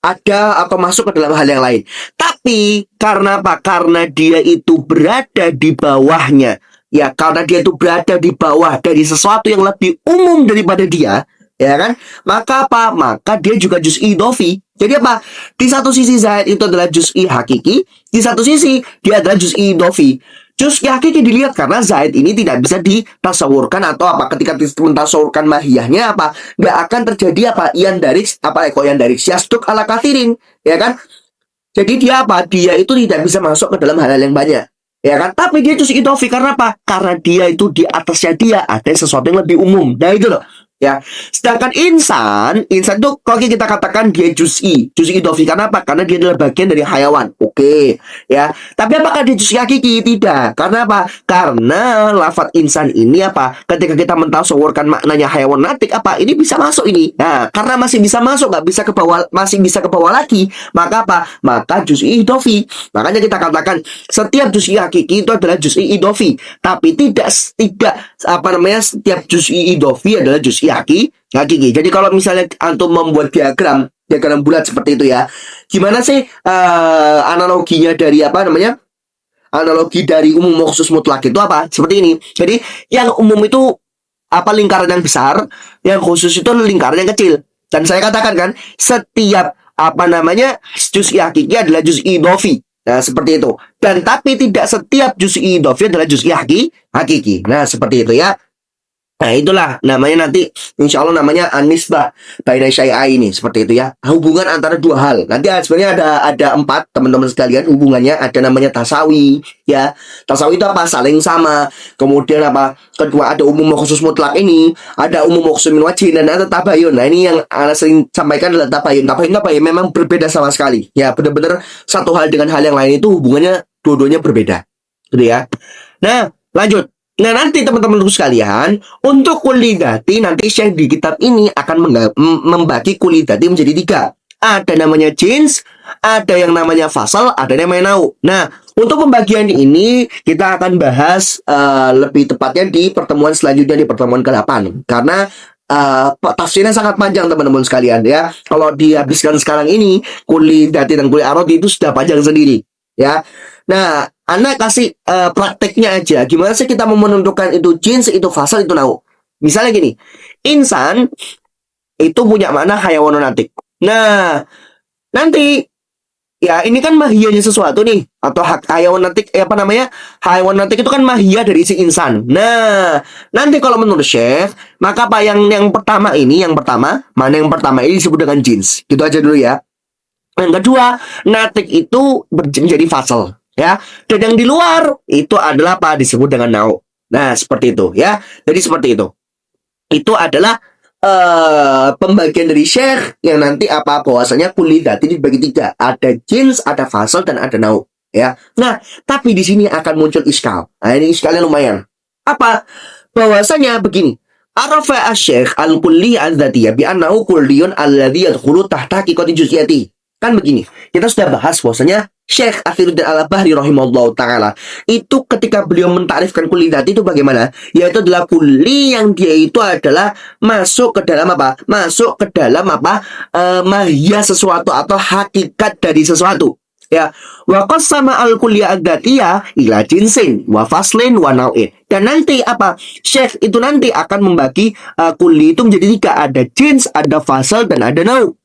ada atau masuk ke dalam hal yang lain. Tapi karena apa? Karena dia itu berada di bawahnya. Ya, karena dia itu berada di bawah dari sesuatu yang lebih umum daripada dia, ya kan? Maka apa? Maka dia juga juz'i idofi. Jadi apa? Di satu sisi Zaid itu adalah juz'i hakiki, di satu sisi dia adalah juz'i idofi. Juz'i hakiki dilihat karena Zaid ini tidak bisa ditasawurkan atau apa ketika mentasawurkan mahiyahnya apa? Nggak akan terjadi apa? Ian dari siastuk ala kathirin, ya kan? Jadi dia apa? Dia itu tidak bisa masuk ke dalam hal-hal yang banyak. Ya kan? Tapi dia juz'i idofi karena apa? Karena dia itu di atasnya dia ada sesuatu yang lebih umum. Nah itu loh. Ya, sedangkan insan itu kalau kita katakan dia juz'i idofi karena apa? Karena dia adalah bagian dari hayawan. Oke, ya. Tapi apakah dia juz'i hakiki? Tidak. Karena apa? Karena lafaz insan ini apa? Ketika kita mentasawurkan maknanya hayawan natik apa? Ini bisa masuk ini. Nah, karena masih bisa masuk, nggak bisa ke bawah, masih bisa ke bawah lagi. Maka apa? Maka juz'i idofi. Makanya kita katakan setiap juz'i hakiki itu adalah juz'i idofi. Tapi tidak setiap juz'i idofi adalah juz'i hakiki. Jadi kalau misalnya antum membuat diagram bulat seperti itu ya, gimana sih analoginya dari analogi dari umum khusus mutlak itu apa? Seperti ini. Jadi yang umum itu lingkaran yang besar, yang khusus itu lingkaran yang kecil. Dan saya katakan kan, setiap juz'i hakiki adalah juz'i idofi. Nah, seperti itu. Dan tapi tidak setiap juz'i idofi adalah juz'i hakiki. Nah, seperti itu ya. Nah, itulah namanya nanti insya Allah namanya anisbah baina syai'ai ini seperti itu ya. Hubungan antara dua hal. Nanti sebenarnya ada 4 teman-teman sekalian hubungannya, ada namanya tasawi ya. Tasawi itu apa? Saling sama. Kemudian kedua ada umum khusus mutlak ini, ada umum khusus min wajhin dan ada tabayun. Nah, ini yang Anda sering sampaikan adalah tabayun. Tabayun apa ya? Memang berbeda sama sekali. Ya, benar-benar satu hal dengan hal yang lain itu hubungannya dua-duanya berbeda. Gitu ya. Nah, lanjut. Nah, nanti teman-teman sekalian, untuk kulidati nanti Syekh di kitab ini akan membagi kulidati menjadi 3. Ada namanya jins, ada yang namanya fasal, ada yang namanya nau. Nah, untuk pembagian ini kita akan bahas lebih tepatnya di pertemuan selanjutnya, di pertemuan ke-8. Karena tafsirnya sangat panjang teman-teman sekalian ya. Kalau dihabiskan sekarang ini, kulidati dan kuli arodi itu sudah panjang sendiri ya. Nah, Anda kasih prakteknya aja. Gimana sih kita mau menentukan itu jins, itu fasal, itu nau? Misalnya gini, insan itu punya makna hayawanun natik. Nah, nanti ya ini kan mahiyanya sesuatu nih, atau hak hayawan natik, apa namanya, hayawan natik itu kan mahiyah dari si insan. Nah, nanti kalau menurut Syekh, maka apa yang pertama ini, yang pertama, mana yang pertama ini disebut dengan jins. Gitu aja dulu ya. Yang kedua, natik itu menjadi fasal, ya. Dan yang di luar itu adalah apa, disebut dengan nau. Nah, seperti itu ya. Jadi seperti itu. Itu adalah pembagian dari Syekh yang nanti apa, bahwasanya kulidat ini dibagi tiga, ada jins, ada fasal, dan ada nau, ya. Nah, tapi di sini akan muncul iskal. Nah, ini iskalnya lumayan. Apa? Bahwasanya begini. Arafa asy-syekh al-kulli al-dzatiyah bi annahu kulliyun alladhi yadkhulu tahta haqiqati juz'iyati. Kan begini. Kita sudah bahas bahwasanya Syekh Akhiruddin Al-Bahri rahimahullah ta'ala itu ketika beliau mentarifkan kulli dzati itu bagaimana? Yaitu adalah kulli yang dia itu adalah masuk ke dalam apa? Masuk ke dalam apa? Mahiyah sesuatu atau hakikat dari sesuatu. Ya, wa qassama al-kulliyah ad-dzatiyah ila jinsin wa faslin wa nau'in. Dan nanti apa? Syekh itu nanti akan membagi kulli itu menjadi tiga, ada jins, ada fasal, dan ada nau'.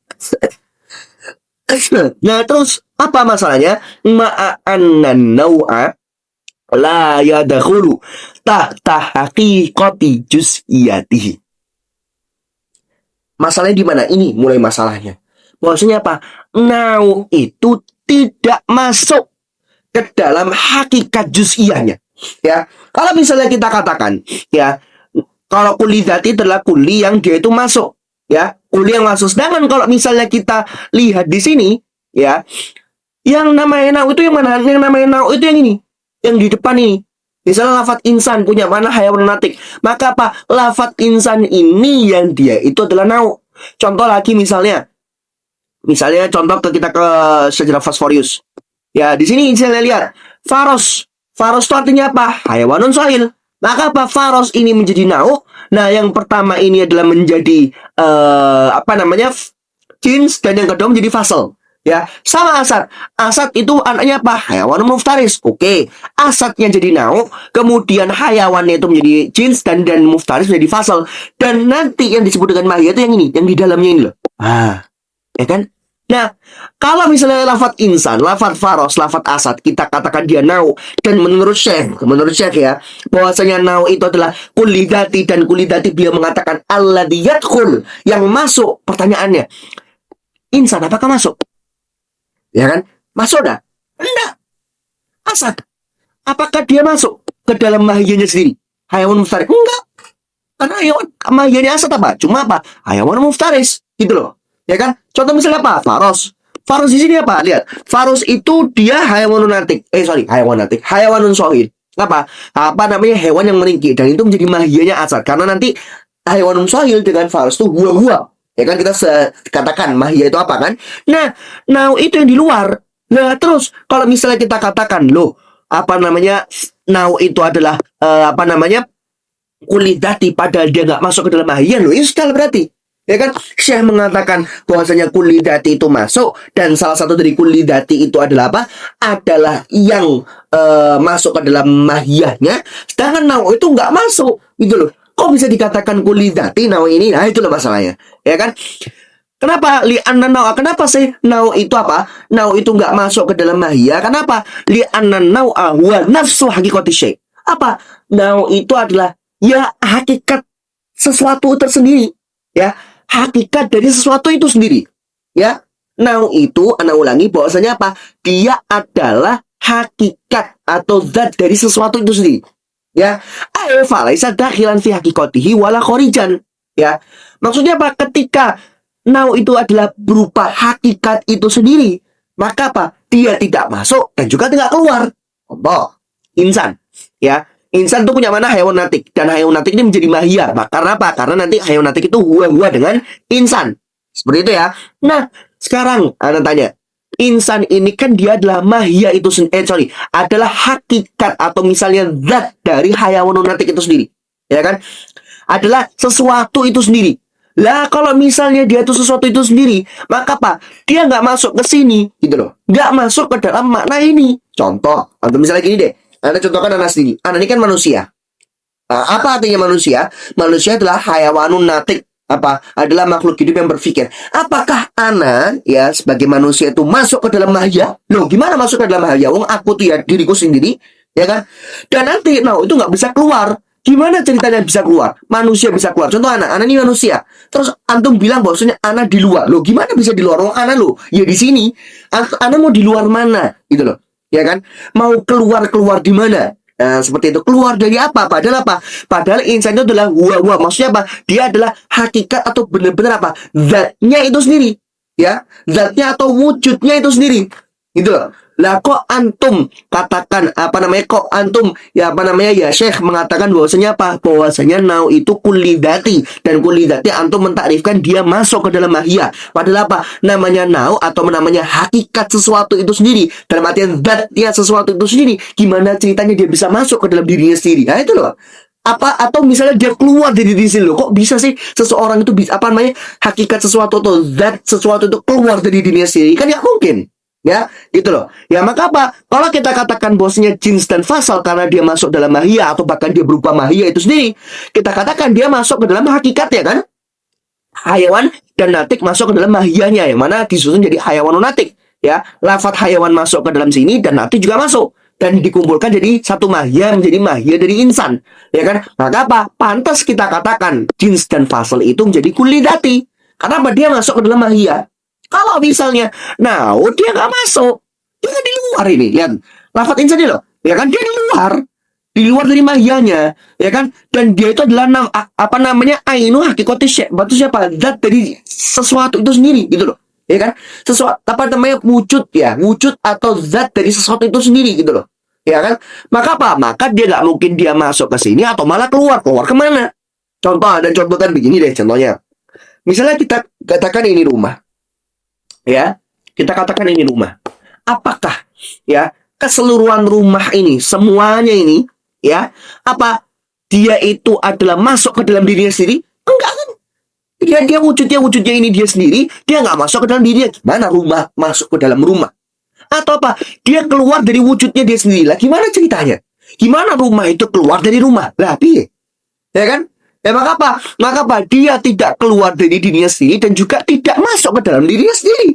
Nah, terus apa masalahnya? Ma'annan nau'a la yadkhulu tahta haqiqati juz'iyatihi. Masalahnya di mana? Ini mulai masalahnya. Maksudnya apa? Nau itu tidak masuk ke dalam hakikat juz'iyahnya. Ya, kalau misalnya kita katakan, ya, kalau kuli dzati adalah kuli yang dia itu masuk, ya, kuli yang masuk. Sedangkan kalau misalnya kita lihat di sini, ya, yang namanya nau itu yang mana? Yang namanya nau itu yang ini, yang di depan ini. Misalnya lafadz insan punya mana hayawan natik, maka apa? Lafadz insan ini yang dia itu adalah nau. Contoh lagi misalnya contoh kita ke sejarah Fosforius. Ya, di sini saya lihat faros. Faros itu artinya apa? Hayawanun sahil. Maka apa? Faros ini menjadi nau. Nah, yang pertama ini adalah menjadi jins, dan yang kedua menjadi fasal. Ya, sama asad. Asad itu anaknya apa? Hayawanun muftaris. Oke, asadnya jadi nau, kemudian hayawannya itu menjadi jins, dan muftaris menjadi fasal. Dan nanti yang disebut dengan mahiyah itu yang ini, yang di dalamnya ini loh. Ya kan? Nah, kalau misalnya lafadz insan, lafadz faros, lafadz asad, kita katakan dia nau. Dan menurut Syekh ya, bahwasanya nau itu adalah kulli dzati, dan kulli dzati beliau mengatakan alladzi yadkhul, yang masuk. Pertanyaannya, insan apakah masuk? Ya kan? Masuk dah? Enggak. Asad, apakah dia masuk ke dalam mahiyahnya sendiri? Hayawan muftaris? Enggak. Karena mahiyahnya asad apa? Cuma apa? Hayawan muftaris. Gitu loh. Ya kan? Contoh misalnya apa? Faros. Faros di sini apa? Lihat. Faros itu dia hayawanun natik. Hayawanun sohid. Apa namanya? Hewan yang meringkih. Dan itu menjadi mahiyahnya asad. Karena nanti hayawanun sohid dengan faros itu gua-gua. Ya kan, kita katakan mahiyah itu apa kan? Nah, nau itu yang di luar. Nah, terus kalau misalnya kita katakan loh, nau itu adalah kulli dzati, padahal dia nggak masuk ke dalam mahiyah loh. Itu sekali berarti. Ya kan, Syekh mengatakan bahwasanya kulli dzati itu masuk, dan salah satu dari kulli dzati itu adalah apa? Adalah yang masuk ke dalam mahiyahnya, sedangkan nau itu nggak masuk, gitu loh. Kok bisa dikatakan kulli dzati nau ini? Nah, itulah masalahnya, ya kan? Kenapa li'anna nau? Kenapa sih nau itu apa? Nau itu nggak masuk ke dalam mahiyah? Kenapa? Li'anna nau huwa nafsu haqiqati syai'. Apa? Nau itu adalah ya hakikat sesuatu tersendiri, ya. Hakikat dari sesuatu itu sendiri, ya. Nau itu, Anda ulangi, bahwasanya apa? Dia adalah hakikat atau zat dari sesuatu itu sendiri, ya. Falaisa dakhilan fi haqiqatihi wala kharijan, ya. Maksudnya apa? Ketika nau itu adalah berupa hakikat itu sendiri, maka apa? Dia tidak masuk dan juga tidak keluar. Contoh, insan, ya. Insan itu punya mana hayawan natik, dan hayawan natik ini menjadi mahiyah. Karena apa? Karena nanti hayawan natik itu huwa dengan insan. Seperti itu ya. Nah, sekarang Anda tanya, insan ini kan dia adalah mahiyah itu adalah hakikat atau misalnya zat dari hayawan natik itu sendiri. Ya kan? Adalah sesuatu itu sendiri. Lah, kalau misalnya dia itu sesuatu itu sendiri, maka apa? Dia nggak masuk ke sini, gitu loh. Nggak masuk ke dalam makna ini. Contoh, atau misalnya gini deh. Anda contohkan anak sendiri. Anak ini kan manusia. Nah, apa artinya manusia? Manusia adalah hayawanun natik. Apa? Adalah makhluk hidup yang berpikir. Apakah ana ya sebagai manusia itu masuk ke dalam mahya? Loh, gimana masuk ke dalam mahya? Wong aku tuh ya diriku sendiri, ya kan? Dan nanti, nah itu nggak bisa keluar. Gimana ceritanya bisa keluar? Manusia bisa keluar. Contoh anak ini manusia. Terus antum bilang bahwasanya anak di luar. Loh, gimana bisa di luar? Wong anak lo, ya di sini. Anak mau di luar mana? Gitu loh. Ya kan? Mau keluar di mana? Nah, seperti itu. Keluar dari apa? Padahal apa? Padahal insan itu adalah huwa. Maksudnya apa? Dia adalah hakikat atau benar-benar apa? Zatnya itu sendiri. Ya, zatnya atau wujudnya itu sendiri. Gitu loh. Lah kok antum katakan apa namanya? Kok antum ya apa namanya ya Syekh mengatakan bahwasanya apa? Bahwasanya nau itu kulidati, dan kulidati antum mentakrifkan dia masuk ke dalam mahia. Padahal apa? Namanya nau atau namanya hakikat sesuatu itu sendiri. Dalam artian zatnya sesuatu itu sendiri. Gimana ceritanya dia bisa masuk ke dalam dirinya sendiri? Nah itu loh. Apa atau misalnya dia keluar dari diri sendiri loh. Kok bisa sih seseorang itu bisa apa namanya? Hakikat sesuatu atau zat sesuatu itu keluar dari dirinya sendiri? Kan ya mungkin. Ya, gitu loh. Ya, maka apa? Kalau kita katakan bosnya jins dan fasal karena dia masuk dalam mahia atau bahkan dia berupa mahia itu sendiri, kita katakan dia masuk ke dalam hakikat ya kan? Hayawan dan natik masuk ke dalam mahianya yang mana disusun jadi hayawan natik. Ya, lafadz hayawan masuk ke dalam sini dan natik juga masuk dan dikumpulkan jadi satu mahia menjadi mahia dari insan. Ya kan? Maka apa? Pantas kita katakan jins dan fasal itu menjadi kulidati. Karena apa? Dia masuk ke dalam mahia. Kalau misalnya, nah, dia nggak masuk, dia kan di luar ini, lihat, lafadz insan ini loh, ya kan dia di luar dari mahianya, ya kan, dan dia itu adalah apa namanya ainu hakikati syai', berarti siapa? Zat dari sesuatu itu sendiri, gitu loh, ya kan, sesuatu apa namanya wujud ya, wujud atau zat dari sesuatu itu sendiri, gitu loh, ya kan, maka apa? Maka dia nggak mungkin dia masuk ke sini atau malah keluar kemana? Contoh dan contohkan begini deh, contohnya, misalnya kita katakan ini rumah. Ya, kita katakan ini rumah. Apakah ya keseluruhan rumah ini semuanya ini ya apa dia itu adalah masuk ke dalam dirinya sendiri? Enggak kan? Dia wujudnya ini dia sendiri, dia nggak masuk ke dalam dirinya. Gimana rumah masuk ke dalam rumah? Atau apa? Dia keluar dari wujudnya dia sendiri. Lah gimana ceritanya? Gimana rumah itu keluar dari rumah? Lah piye? Ya kan? Ya maka apa? Maka apa? Dia tidak keluar dari dirinya sendiri dan juga tidak masuk ke dalam dirinya sendiri.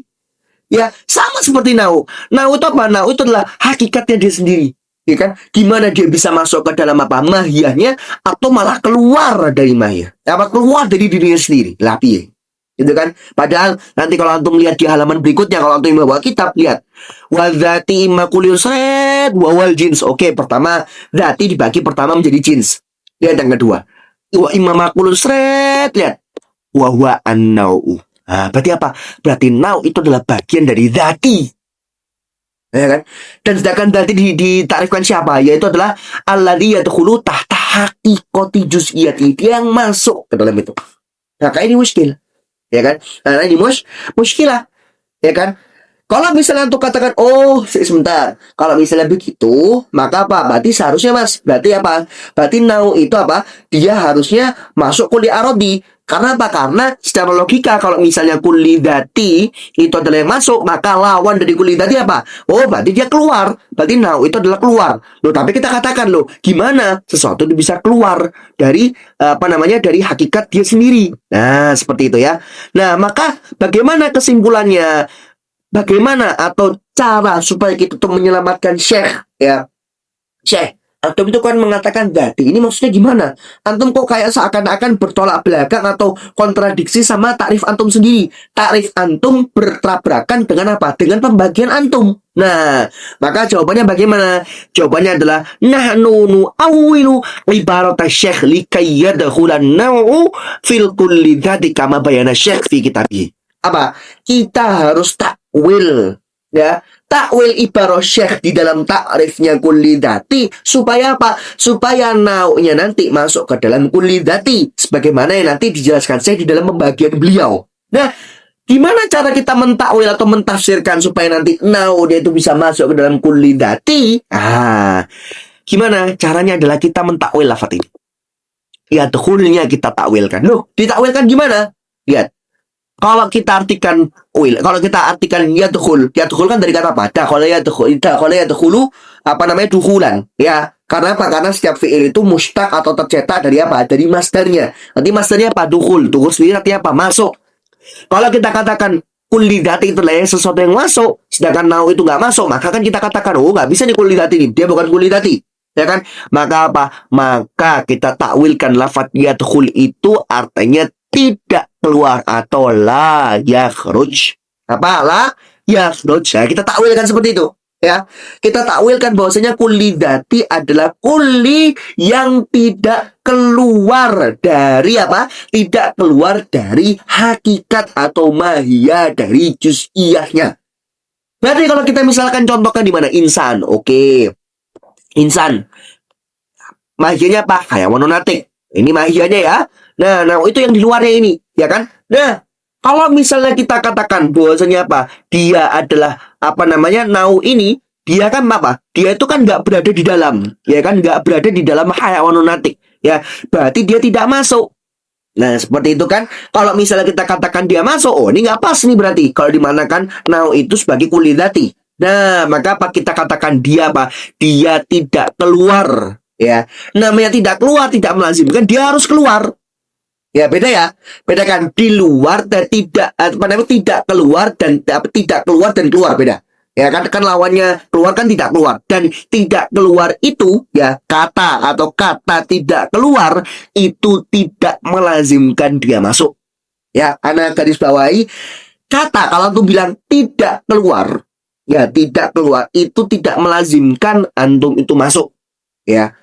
Ya, sama seperti nau. Nau itu apa? Nau itu adalah hakikatnya dia sendiri. Ya kan? Gimana dia bisa masuk ke dalam apa? Mahiyahnya atau malah keluar dari mahiyah? Apa keluar dari dirinya sendiri? Lah piye? Gitu kan? Padahal nanti kalau antum lihat di halaman berikutnya, kalau antum bawa kitab, lihat. Wadzati imma kulli usred wawal jins. Oke, pertama, dzati dibagi pertama menjadi jins. Lihat yang kedua. Wa imma makul usred, lihat. Wa huwa an-nau'u. Nah, berarti apa? Berarti nau itu adalah bagian dari dzati. Ya kan? Dan sedangkan dzati ditarifkan siapa? Yaitu adalah alladzi yadkhulu tahta haqiqati juz'iyati. Dia yang masuk ke dalam itu. Nah, kayak ini muskil. Ya kan? Nah, ini muskilah. Ya kan? Kalau misalnya untuk katakan, oh sebentar, kalau misalnya begitu, maka apa? Berarti seharusnya mas, berarti apa? Berarti nau itu apa? Dia harusnya masuk kuli arodi. Karena apa? Karena secara logika, kalau misalnya kuli dati itu adalah yang masuk, maka lawan dari kuli dati apa? Oh, berarti dia keluar. Berarti nau itu adalah keluar. Loh, tapi kita katakan loh, gimana sesuatu itu bisa keluar dari apa namanya dari hakikat dia sendiri. Nah, seperti itu ya. Nah, maka bagaimana kesimpulannya? Bagaimana atau cara supaya kita tuh menyelamatkan Syekh ya? Syekh, antum itu kan mengatakan dzati. Ini maksudnya gimana? Antum kok kayak seakan-akan bertolak belakang atau kontradiksi sama takrif antum sendiri. Takrif antum bertabrakan dengan apa? Dengan pembagian antum. Nah, maka jawabannya bagaimana? Jawabannya adalah nahnu nu'awwilu ibarat Syekh likay yadkhulan naw'u fil kulli dzati kama bayana Syekh fi kitabih. Apa? Kita harus takwil ya, takwil ibarat Syekh di dalam takrifnya kulli dzati supaya apa? Supaya nau'nya nanti masuk ke dalam kulli dzati sebagaimana yang nanti dijelaskan Syekh di dalam pembagian beliau. Nah, gimana cara kita mentakwil atau mentafsirkan supaya nanti nau'nya itu bisa masuk ke dalam kulli dzati? Gimana? Caranya adalah kita mentakwil lafaz ini. Ya, dahulnya kita takwilkan. Loh, ditakwilkan gimana? Lihat. Kalau kita artikan kalau kita artikan yadkhul kan dari kata apa? Dakhala yadkhulu apa namanya dukulan, ya. Karena apa? Karena setiap fiil itu mustaq atau tercetak dari apa? Dari masdarnya. Nanti masdarnya apa? Dukhul. Dukhul sendiri artinya apa? Masuk. Kalau kita katakan kulidati itu lah ya, sesuatu yang masuk, sedangkan nau itu nggak masuk, maka kan kita katakan, oh nggak bisa nih kulidati ini, dia bukan kulidati, ya kan? Maka apa? Maka kita takwilkan lafadz yadkhul itu artinya tidak keluar atau la yakhruj. Apa? La yakhruj. Nah, kita takwilkan seperti itu. Ya, kita takwilkan bahwasanya kulidati adalah kuli yang tidak keluar dari apa? Tidak keluar dari hakikat atau mahiyah dari juz'iyahnya. Berarti kalau kita misalkan contohkan di mana insan, oke. Insan. Mahiyahnya apa? Hayawanun natik. Ini mahiyahnya ya. Nah, itu yang di luarnya ini, ya kan? Nah, kalau misalnya kita katakan bahwasanya apa? Dia adalah apa namanya? Nau ini, dia kan apa? Dia itu kan nggak berada di dalam, ya kan? Nggak berada di dalam hayawanun natik, ya. Berarti dia tidak masuk. Nah, seperti itu kan. Kalau misalnya kita katakan dia masuk, oh ini nggak pas nih berarti. Kalau dimanakan nau itu sebagai kulidati. Nah, maka apa kita katakan dia apa? Dia tidak keluar, ya. Namanya tidak keluar, tidak melazimkan, dia harus keluar. Ya beda ya, beda kan di luar dan tidak apa namanya tidak keluar dan tidak keluar dan keluar beda. Ya kan lawannya keluar kan tidak keluar dan tidak keluar itu ya kata atau kata tidak keluar itu tidak melazimkan dia masuk. Ya, anak garis bawahi kata kalau tuh bilang tidak keluar ya tidak keluar itu tidak melazimkan antum itu masuk. Ya,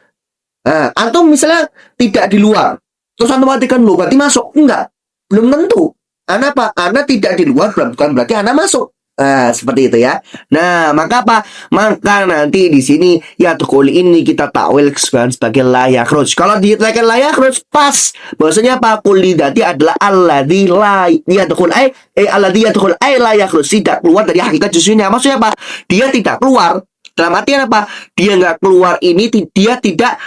nah, antum misalnya tidak di luar. Terus Anda matikan lo, berarti masuk? Enggak, belum tentu. Anda apa? Anda tidak di luar, bukan berarti Anda masuk. Nah, seperti itu ya. Nah, maka apa? Maka nanti di sini ya tukul ini kita takwil sebagai la yakhruj. Kalau ditekan la yakhruj pas. Bahwasanya apa? Kulidati adalah alladzi la yadkhul alladzi yadkhul la yakhruj, tidak keluar dari hakikat juz'iyahnya. Maksudnya apa? Dia tidak keluar. Dalam artian apa? Dia nggak keluar ini, dia tidak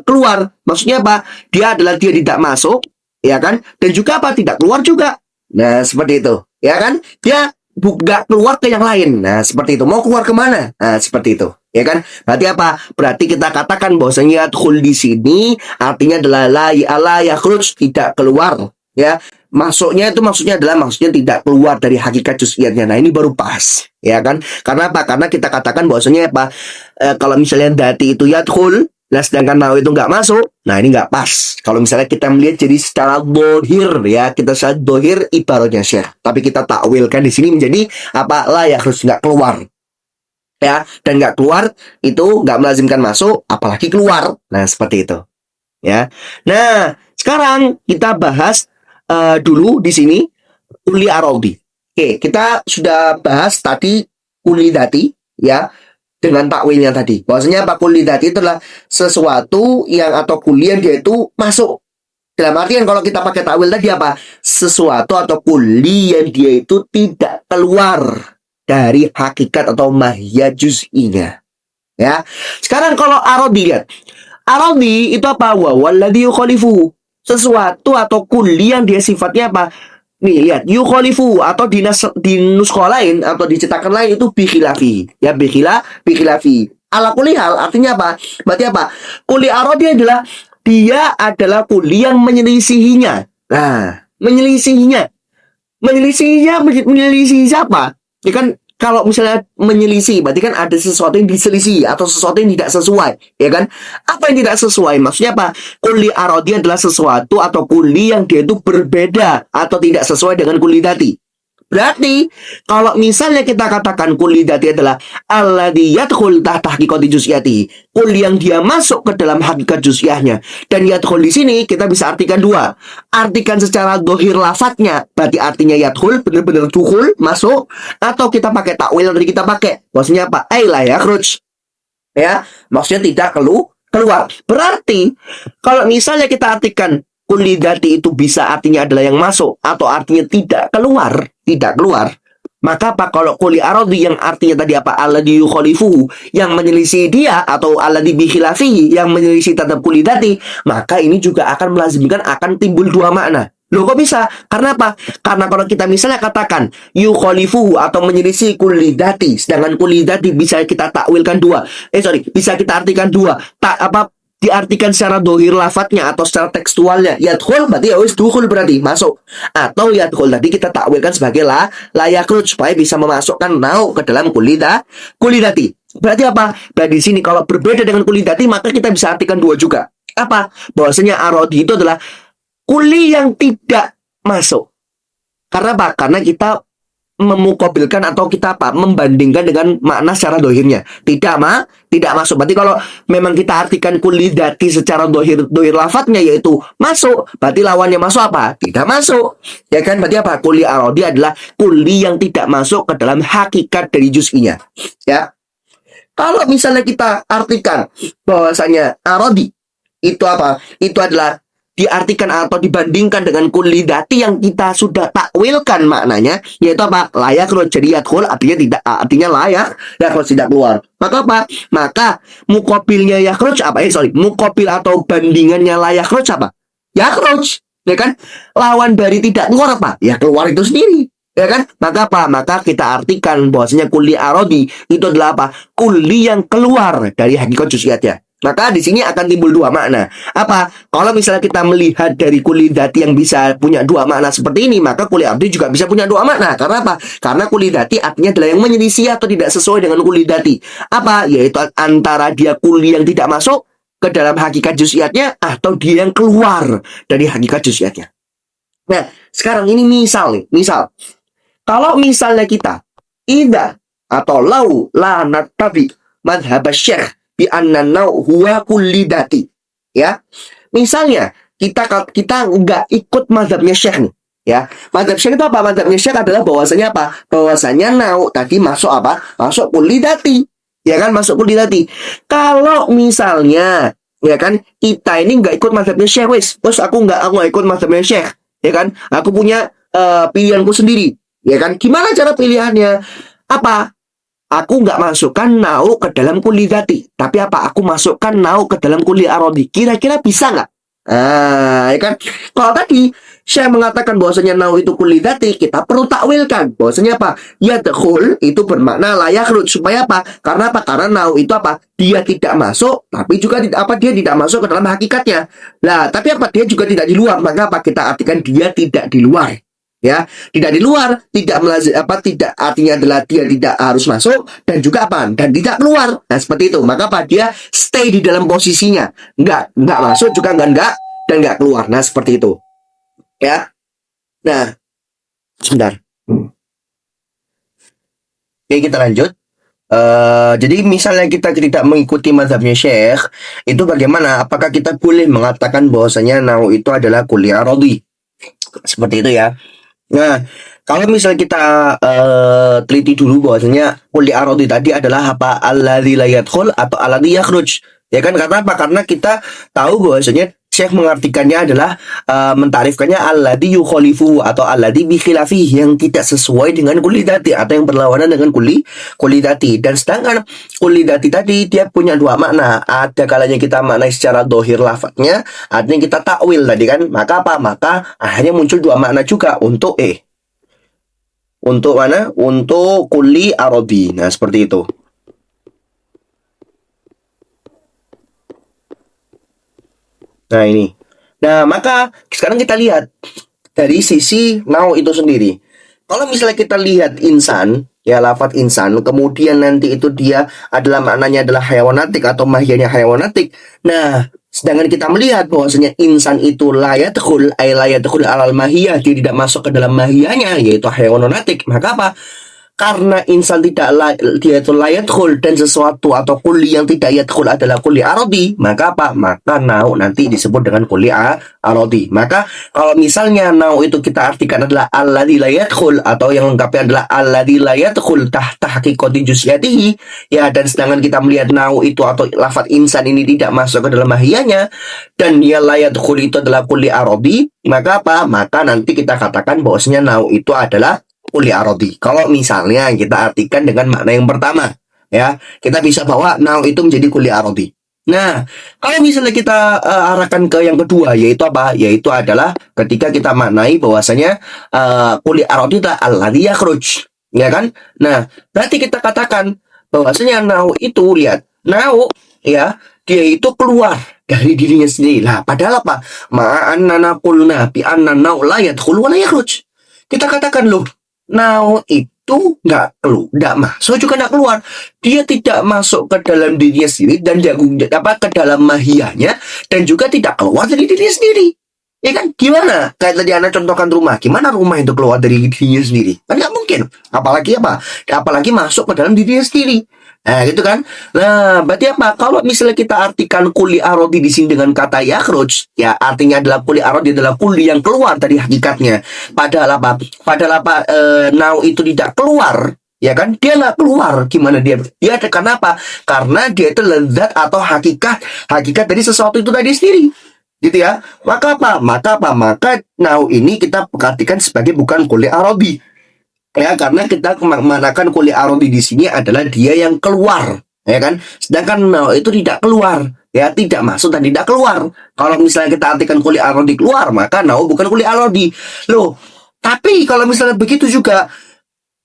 keluar. Maksudnya apa? Dia tidak masuk, ya kan? Dan juga apa? Tidak keluar juga. Nah, seperti itu, ya kan? Dia nggak keluar ke yang lain. Nah, seperti itu. Mau keluar kemana? Nah, seperti itu, ya kan? Berarti apa? Berarti kita katakan bahwasanya yadkhul di sini artinya adalah la yakhruj, tidak keluar, ya. Maksudnya tidak keluar dari hakikat juz'iyatnya. Nah, ini baru pas, ya kan? Karena apa? Karena kita katakan bahwasanya apa? Kalau misalnya dati itu yadkhul, nah sedangkan nau itu nggak masuk, nah ini nggak pas. Kalau misalnya kita melihat jadi secara dohir, ya kita secara dohir ibaratnya syekh. Tapi kita takwilkan di sini menjadi apa? La yakhruj, nggak keluar, ya. Dan nggak keluar itu nggak melazimkan masuk, apalagi keluar. Nah, seperti itu, ya. Nah, sekarang kita bahas dulu di sini kuli arodi. Oke, kita sudah bahas tadi kuli dati ya dengan takwilnya tadi. Bahwasanya apa? Kuli dati itu adalah sesuatu yang atau kuli yang dia itu masuk. Dalam artian kalau kita pakai takwil tadi apa? Sesuatu atau kuli yang dia itu tidak keluar dari hakikat atau mahiyah juz'inya. Ya. Sekarang kalau arodi lihat. Arodi itu apa? Wa walladzi yukhalifu. Sesuatu atau kuli yang dia sifatnya apa? Nih lihat, yukhalifu atau di nuskha lain atau di cetakan lain itu bikhilafi. Ya bikhilafi. Ala kulli hal artinya apa? Berarti apa? Kuli arodi adalah dia adalah kuli yang menyelisihinya. Nah, menyelisihi siapa? Ya kan kalau misalnya menyelisih, berarti kan ada sesuatu yang diselisih atau sesuatu yang tidak sesuai, ya kan? Apa yang tidak sesuai? Maksudnya apa? Kuli arodi adalah sesuatu atau kuli yang dia itu berbeda atau tidak sesuai dengan kuli dati. Berarti kalau misalnya kita katakan kuli dati adalah alladzi yadkhul tahta haqiqati juz'iyati, kuli yang dia masuk ke dalam hakikat juz'iyahnya. Dan yadkhul di sini kita bisa artikan dua. Artikan secara dohir lafadznya, berarti artinya yadkhul benar-benar dukhul, masuk, atau kita pakai takwil yang tadi kita pakai. Maksudnya apa? La yakhruj. Ya, maksudnya tidak keluar. Berarti kalau misalnya kita artikan kuli dati itu bisa artinya adalah yang masuk atau artinya tidak keluar, maka apa kalau kuli arodi yang artinya tadi apa? Alladzi yukhalifu, yang menyelisih dia, atau alladzi bikhilafi yang menyelisih terhadap kuli dati, maka ini juga akan melazimkan akan timbul dua makna. Loh kok bisa? Karena apa? Karena kalau kita misalnya katakan yukhalifuhu atau menyelisih kulli dzati, sedangkan kulli dzati bisa kita takwilkan dua. Bisa kita artikan dua. Tak apa diartikan secara dohir lafadznya atau secara tekstualnya. Yadkhul berarti ya wis dukhul berarti masuk. Atau yadkhul tadi kita takwilkan sebagai la yakhruj supaya bisa memasukkan nau ke dalam kulli dzati. Berarti apa? Berarti di sini kalau berbeda dengan kulli dzati maka kita bisa artikan dua juga. Apa? Bahwasanya arodi itu adalah kuli yang tidak masuk. Karena apa? Karena kita memukabilkan atau kita apa? Membandingkan dengan makna secara dohirnya. Tidak masuk. Berarti kalau memang kita artikan kuli dati secara dohir lafadznya yaitu masuk, berarti lawannya masuk apa? Tidak masuk. Ya kan? Berarti apa? Kuli arodi adalah kuli yang tidak masuk ke dalam hakikat dari juz'inya. Ya. Kalau misalnya kita artikan bahwasanya arodi itu apa? Itu adalah diartikan atau dibandingkan dengan kulli dati yang kita sudah takwilkan maknanya, yaitu apa? Layak jadi yadkhul artinya layak tidak keluar. Maka apa? Maka mukobilnya yakhruj apa? Mukobil atau bandingannya layak apa? Yakhruj, ya kan? Lawan dari tidak keluar apa? Ya keluar itu sendiri. Ya kan? Maka apa? Maka kita artikan bahwasanya kulli arodi itu adalah apa? Kulli yang keluar dari hakikat juz'iyatnya. Maka di sini akan timbul dua makna. Apa? Kalau misalnya kita melihat dari kulli dzati yang bisa punya dua makna seperti ini, maka kulli arodi juga bisa punya dua makna. Karena apa? Karena kulli dzati artinya adalah yang menyelisih atau tidak sesuai dengan kulli dzati. Apa? Yaitu antara dia kulli yang tidak masuk ke dalam hakikat juz'iyatnya atau dia yang keluar dari hakikat juz'iyatnya. Nah, sekarang ini misal nih. Kalau misalnya kita idza atau lau la nattabi madhhab syekh bi anna nau huwa kulli dati. Ya. Misalnya kita nggak ikut mazhabnya Syekh nih, ya. Mazhab Syekh itu apa? Mazhabnya Syekh adalah bahwasanya apa? Bahwasanya nau tadi masuk apa? Masuk kulli dati. Ya kan, masuk kulli dati. Kalau misalnya ya kan kita ini nggak ikut mazhabnya Syekh, wes aku nggak ikut mazhabnya Syekh, ya kan? Aku punya pilihanku sendiri, ya kan? Gimana cara pilihannya? Apa? Aku nggak masukkan nau ke dalam kulli dzati, tapi apa? Aku masukkan nau ke dalam kulli arodi. Kira-kira bisa nggak? Ya kan? Kalau tadi saya mengatakan bahwasanya nau itu kulli dzati, kita perlu takwilkan bahwasanya apa? Yadkhul itu bermakna la yakhruj. Supaya apa? Karena apa? Karena nau itu apa? Dia tidak masuk, tapi juga dia tidak masuk ke dalam hakikatnya. Lah, tapi apa? Dia juga tidak di luar. Maka apa? Kita artikan dia tidak di luar. Ya, tidak di luar, tidak artinya adalah dia tidak harus masuk dan juga apa? Dan tidak keluar. Nah, seperti itu. Maka apa? Dia stay di dalam posisinya. Enggak masuk juga enggak dan enggak keluar. Nah, seperti itu. Ya. Nah, sebentar. Oke, kita lanjut. Jadi misalnya kita tidak mengikuti mazhabnya Syekh, itu bagaimana? Apakah kita boleh mengatakan bahwasanya nau itu adalah kulli arodi? Seperti itu ya. Nah, kalau misalnya kita teliti dulu bahwasanya kulli arodi tadi adalah apa? Alladzi la yadkhul atau alladzi yakhruj. Ya kan, karena apa? Karena kita tahu bahwasanya Syekh mengartikannya adalah mentarifkannya alladzi yukhalifu atau alladzi bi khilafihi, yang tidak sesuai dengan kulli dzati atau yang berlawanan dengan kulli dzati. Dan sedangkan kulli dzati tadi dia punya dua makna. Ada kalanya kita maknai secara dohir lafadznya, ada yang kita takwil tadi kan. Maka apa? Maka akhirnya muncul dua makna juga untuk mana? Untuk kulli arodi. Nah, seperti itu. Nah, ini. Nah, maka sekarang kita lihat dari sisi nau itu sendiri. Kalau misalnya kita lihat insan, ya lafadz insan, kemudian nanti itu dia adalah maknanya adalah hayawanatik atau mahiyahnya hayawanatik. Nah, sedangkan kita melihat bahwasanya insan itu layadkhul alal mahiyah, dia tidak masuk ke dalam mahiyahnya, yaitu hayawanatik. Maka apa? Karena insan dia itu layadkhul, dan sesuatu atau kulli yang tidak yadkhul adalah kulli arodi, maka apa? Maka nau nanti disebut dengan kulli arodi. Maka kalau misalnya nau itu kita artikan adalah alladzi la yadkhul, atau yang lengkapnya adalah alladzi la yadkhul tahta haqiqati juz'iyatihi, ya, dan sedangkan kita melihat nau itu atau lafaz insan ini tidak masuk ke dalam mahiyahnya, dan dia la yadkhul itu adalah kulli arodi, maka apa? Maka nanti kita katakan bahwasanya nau itu adalah kulli arodi. Kalau misalnya kita artikan dengan makna yang pertama, ya, kita bisa bawa nau itu menjadi kulli arodi. Nah, kalau misalnya kita arahkan ke yang kedua, yaitu apa? Yaitu adalah ketika kita maknai bahwasanya kuli arodi adalah alladhi yakhruj, ya kan? Nah, berarti kita katakan bahwasanya nau itu, lihat, nau ya, dia itu keluar dari dirinya sendiri. Lah, padahal apa? Ma'annana qulna bi anna nau la yadkhul wa la yakhruj. Kita katakan loh, nau itu nggak masuk juga nggak keluar, dia tidak masuk ke dalam dirinya sendiri dan apa ke dalam mahiyahnya, dan juga tidak keluar dari dirinya sendiri. Ya kan? Gimana? Kayak tadi Anda contohkan rumah. Gimana rumah itu keluar dari dirinya sendiri? Kan nggak mungkin. Apalagi apa? Apalagi masuk ke dalam dirinya sendiri. Nah, gitu kan? Nah, berarti apa? Kalau misalnya kita artikan kuli arodi di sini dengan kata yakhruj, ya artinya adalah kuli arodi adalah kuli yang keluar dari hakikatnya. Padahal apa? Padahal apa? Now itu tidak keluar, ya kan? Dia nggak keluar. Gimana dia? Dia karena apa? Karena dia itu lezat atau hakikat dari sesuatu itu tadi sendiri, gitu ya. Maka apa? Maka now ini kita artikan sebagai bukan kuli arodi, ya, karena kita menggunakan kuli arodi di sini adalah dia yang keluar, ya kan? Sedangkan now itu tidak keluar, ya, tidak masuk dan tidak keluar. Kalau misalnya kita artikan kuli arodi keluar, maka now bukan kuli arodi. Loh, tapi kalau misalnya begitu juga,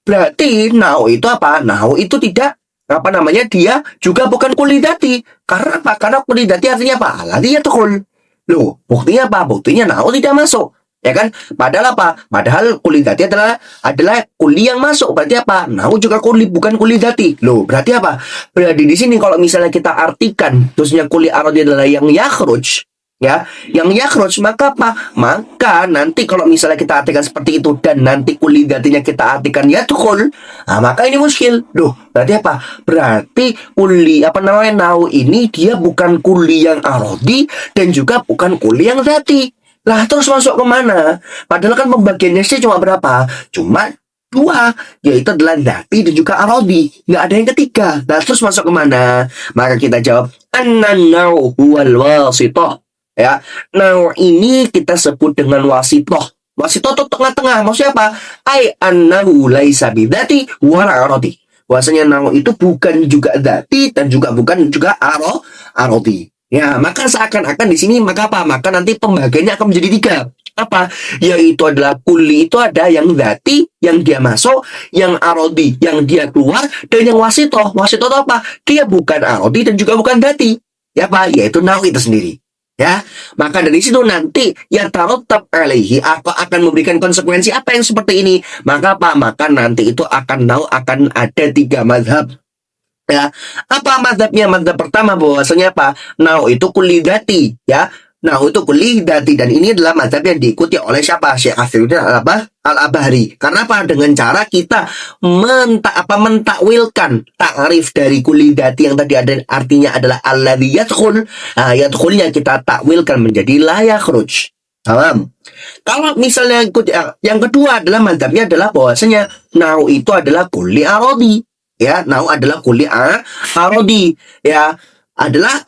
berarti now itu apa? Now itu tidak, apa namanya, dia juga bukan kuli dati. Karena apa? Karena kuli dati artinya apa? Alladhi yadkhul. Loh, buktinya apa? Buktinya now tidak masuk. Ya kan? Padahal apa? Padahal kuli dati adalah kuli yang masuk. Berarti apa? Now juga kuli, bukan kuli dati. Loh, berarti apa? Berarti di sini kalau misalnya kita artikan terusnya kuli arodi adalah yang yakhruj, ya, yang yakhruj, maka apa? Maka nanti kalau misalnya kita artikan seperti itu dan nanti kuli datinya kita artikan yadkhul, nah, maka ini muskil. Duh, berarti apa? Berarti kuli, apa namanya, now ini dia bukan kuli yang arodi dan juga bukan kuli yang dati. Lah, terus masuk kemana? Padahal kan pembagiannya sih cuma berapa? Cuma dua, yaitu adalah dati dan juga arodi. Nggak ada yang ketiga. Nah, terus masuk kemana? Maka kita jawab, an-nau huwal wasitoh. Ya, now ini kita sebut dengan wasitoh. Wasitoh itu tengah-tengah. Maksudnya apa? Ai annahu laisa bidati wala arodi. Bahwasanya now itu bukan juga dati dan juga bukan juga arodi. Ya, maka seakan-akan di sini maka apa? Maka nanti pembagiannya akan menjadi tiga. Apa? Yaitu adalah kuli itu ada yang dati, yang dia masuk, yang arodi, yang dia keluar, dan yang wasitoh. Wasitoh itu apa? Dia bukan arodi dan juga bukan dati. Ya, apa? Yaitu nau itu sendiri. Ya, maka dari situ nanti ya tarotab alaihi akan memberikan konsekuensi apa yang seperti ini. Maka apa? Maka nanti itu akan ada tiga mazhab. Ya, apa mazhabnya? Mazhab pertama bahwasanya apa? Now itu kuli dati, ya. Now itu kuli dati, dan ini adalah mazhab yang diikuti oleh siapa? Syekh Afiruddin Al-Abhari. Karena apa? Dengan cara kita mentakwilkan takrif dari kuli dati yang tadi ada artinya adalah alladzi yadkhul. Nah, yadkhulnya kita takwilkan menjadi la yakhruj. Paham? Kalau misalnya yang kedua adalah mazhabnya adalah bahwasanya now itu adalah kuli arodi. Ya, now adalah kuli arodi, ya, adalah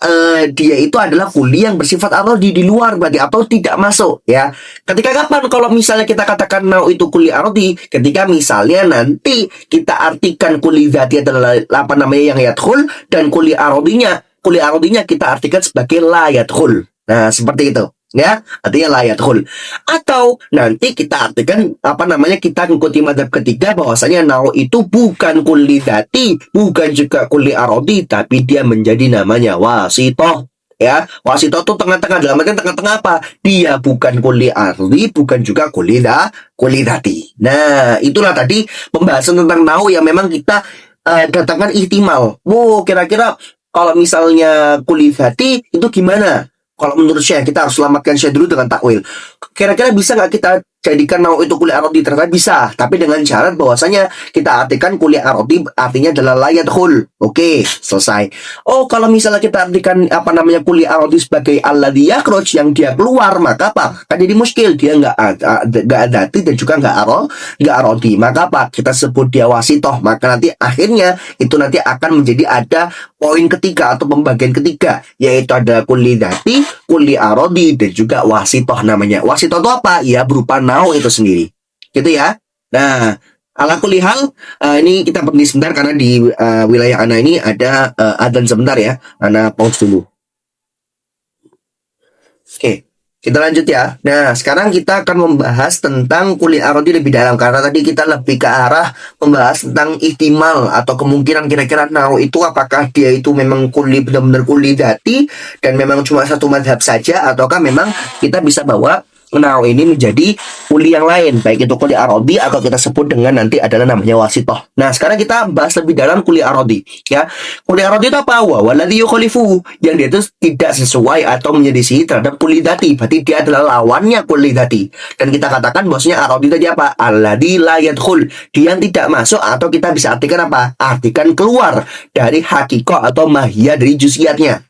dia itu adalah kuli yang bersifat arodi di luar berarti, atau tidak masuk, ya. Ketika kapan kalau misalnya kita katakan now itu kuli arodi? Ketika misalnya nanti kita artikan kuli dzati adalah apa namanya yang yadkhul, dan kuli arodinya kita artikan sebagai la yadkhul. Nah, seperti itu. Ya, artinya la yadkhul. Atau nanti kita artikan apa namanya, kita mengikuti mazhab ketiga bahwasanya now itu bukan kuli dzati, bukan juga kuli arodi, tapi dia menjadi namanya wasitoh. Ya, wasitoh itu tengah-tengah. Dalam artian tengah-tengah apa? Dia bukan kuli arodi, bukan juga kuli dzati. Nah, itulah tadi pembahasan tentang now yang memang kita datangkan ihtimal. Kira-kira kalau misalnya kuli dzati itu gimana? Kalau menurut Syekh, kita harus selamatkan Syekh dulu dengan takwil. Kira-kira bisa nggak kita jadikan now itu kuli arodi? Ternyata bisa, tapi dengan syarat bahwasanya kita artikan kuli arodi artinya adalah la yadkhul. Oke, selesai. Oh, kalau misalnya kita artikan apa namanya kuli arodi sebagai alladzi yakhruj, yang dia keluar, maka apa? Kan jadi muskil, dia nggak dati dan juga nggak arodi. Maka apa? Kita sebut dia wasitoh. Maka nanti akhirnya itu nanti akan menjadi ada poin ketiga atau pembagian ketiga, yaitu ada kuli dati, kuli arodi, dan juga wasitoh namanya. Wasitoh itu apa? Ya, berupa now itu sendiri. Gitu ya. Nah, ala kulli hal, ini kita berhenti sebentar karena di wilayah Ana ini ada adzan sebentar ya. Ana pause dulu. Oke, kita lanjut ya. Nah, sekarang kita akan membahas tentang kulit arodi lebih dalam karena tadi kita lebih ke arah membahas tentang ihtimal atau kemungkinan kira-kira nau itu apakah dia itu memang kuli benar-benar kuli dati dan memang cuma satu madhab saja ataukah memang kita bisa bawa nau ini menjadi kuli yang lain, baik itu kuli arodi atau kita sebut dengan nanti adalah namanya wasitoh. Nah, sekarang kita bahas lebih dalam kuli arodi ya. Kuli arodi itu apa? Waladhi yukhalifu, yang dia itu tidak sesuai atau menyelisih terhadap kuli dati, berarti dia adalah lawannya kuli dati. Dan kita katakan bahwasanya arodi tadi apa? Alladhi la yadkhul, dia yang tidak masuk atau kita bisa artikan apa? Artikan keluar dari hakikoh atau mahiyah dari juz'iyatnya.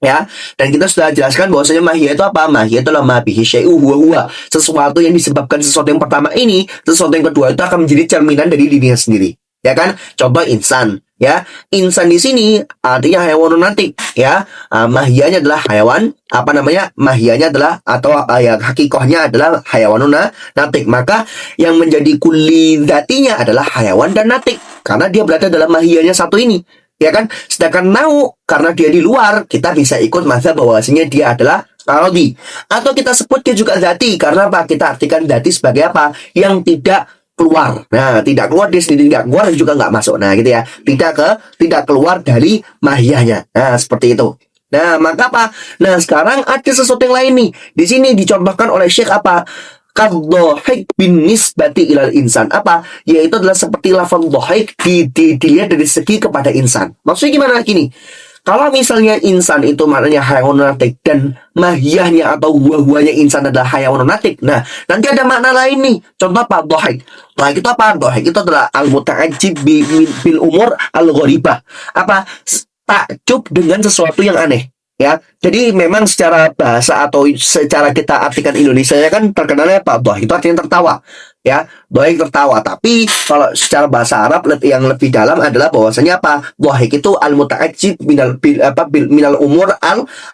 Ya, dan kita sudah jelaskan bahwasanya mahiyah itu apa? Mahiyah itu adalah ma bihi syai'u huwa huwa, sesuatu yang disebabkan sesuatu yang pertama ini, sesuatu yang kedua itu akan menjadi cerminan dari dirinya sendiri. Ya kan? Contoh insan, ya. Insan di sini artinya hewan natik, ya. Mahiyahnya adalah hewan, apa namanya? Mahiyahnya adalah atau ya hakikahnya adalah hewan natik. Maka yang menjadi kuli datinya adalah hewan dan natik karena dia berada dalam mahiyahnya satu ini. Ya kan, sedangkan nau karena dia di luar, kita bisa ikut mazhab bahwasanya dia adalah arodi, atau kita sebut dia juga dati karena apa? Kita artikan dati sebagai apa? Yang tidak keluar. Nah, tidak keluar, dia sendiri tidak keluar dan juga nggak masuk. Nah, gitu ya, tidak keluar dari mahiyahnya. Nah, seperti itu. Nah, maka apa? Nah, sekarang ada sesuatu yang lain nih. Di sini dicontohkan oleh Syekh apa? Kaddohik bin nisbati ilal insan, apa? Yaitu adalah seperti lafaz dohik dilihat dari segi kepada insan. Maksudnya gimana gini? Kalau misalnya insan itu maknanya hayawan natik dan mahiyahnya atau buah-buahnya insan adalah hayawan natik. Nah, nanti ada makna lain nih. Contoh apa? Dohik. Dohik itu apa? Dohik itu adalah al-muta'ajib bil umur al-gharibah. Apa? Takjub dengan sesuatu yang aneh. Ya, jadi memang secara bahasa atau secara kita artikan Indonesia kan terkenalnya apa? Dohik itu artinya tertawa. Ya, dohik tertawa. Tapi kalau secara bahasa Arab yang lebih dalam adalah bahwasanya apa? Dohik itu al-muta'ajjib minal umur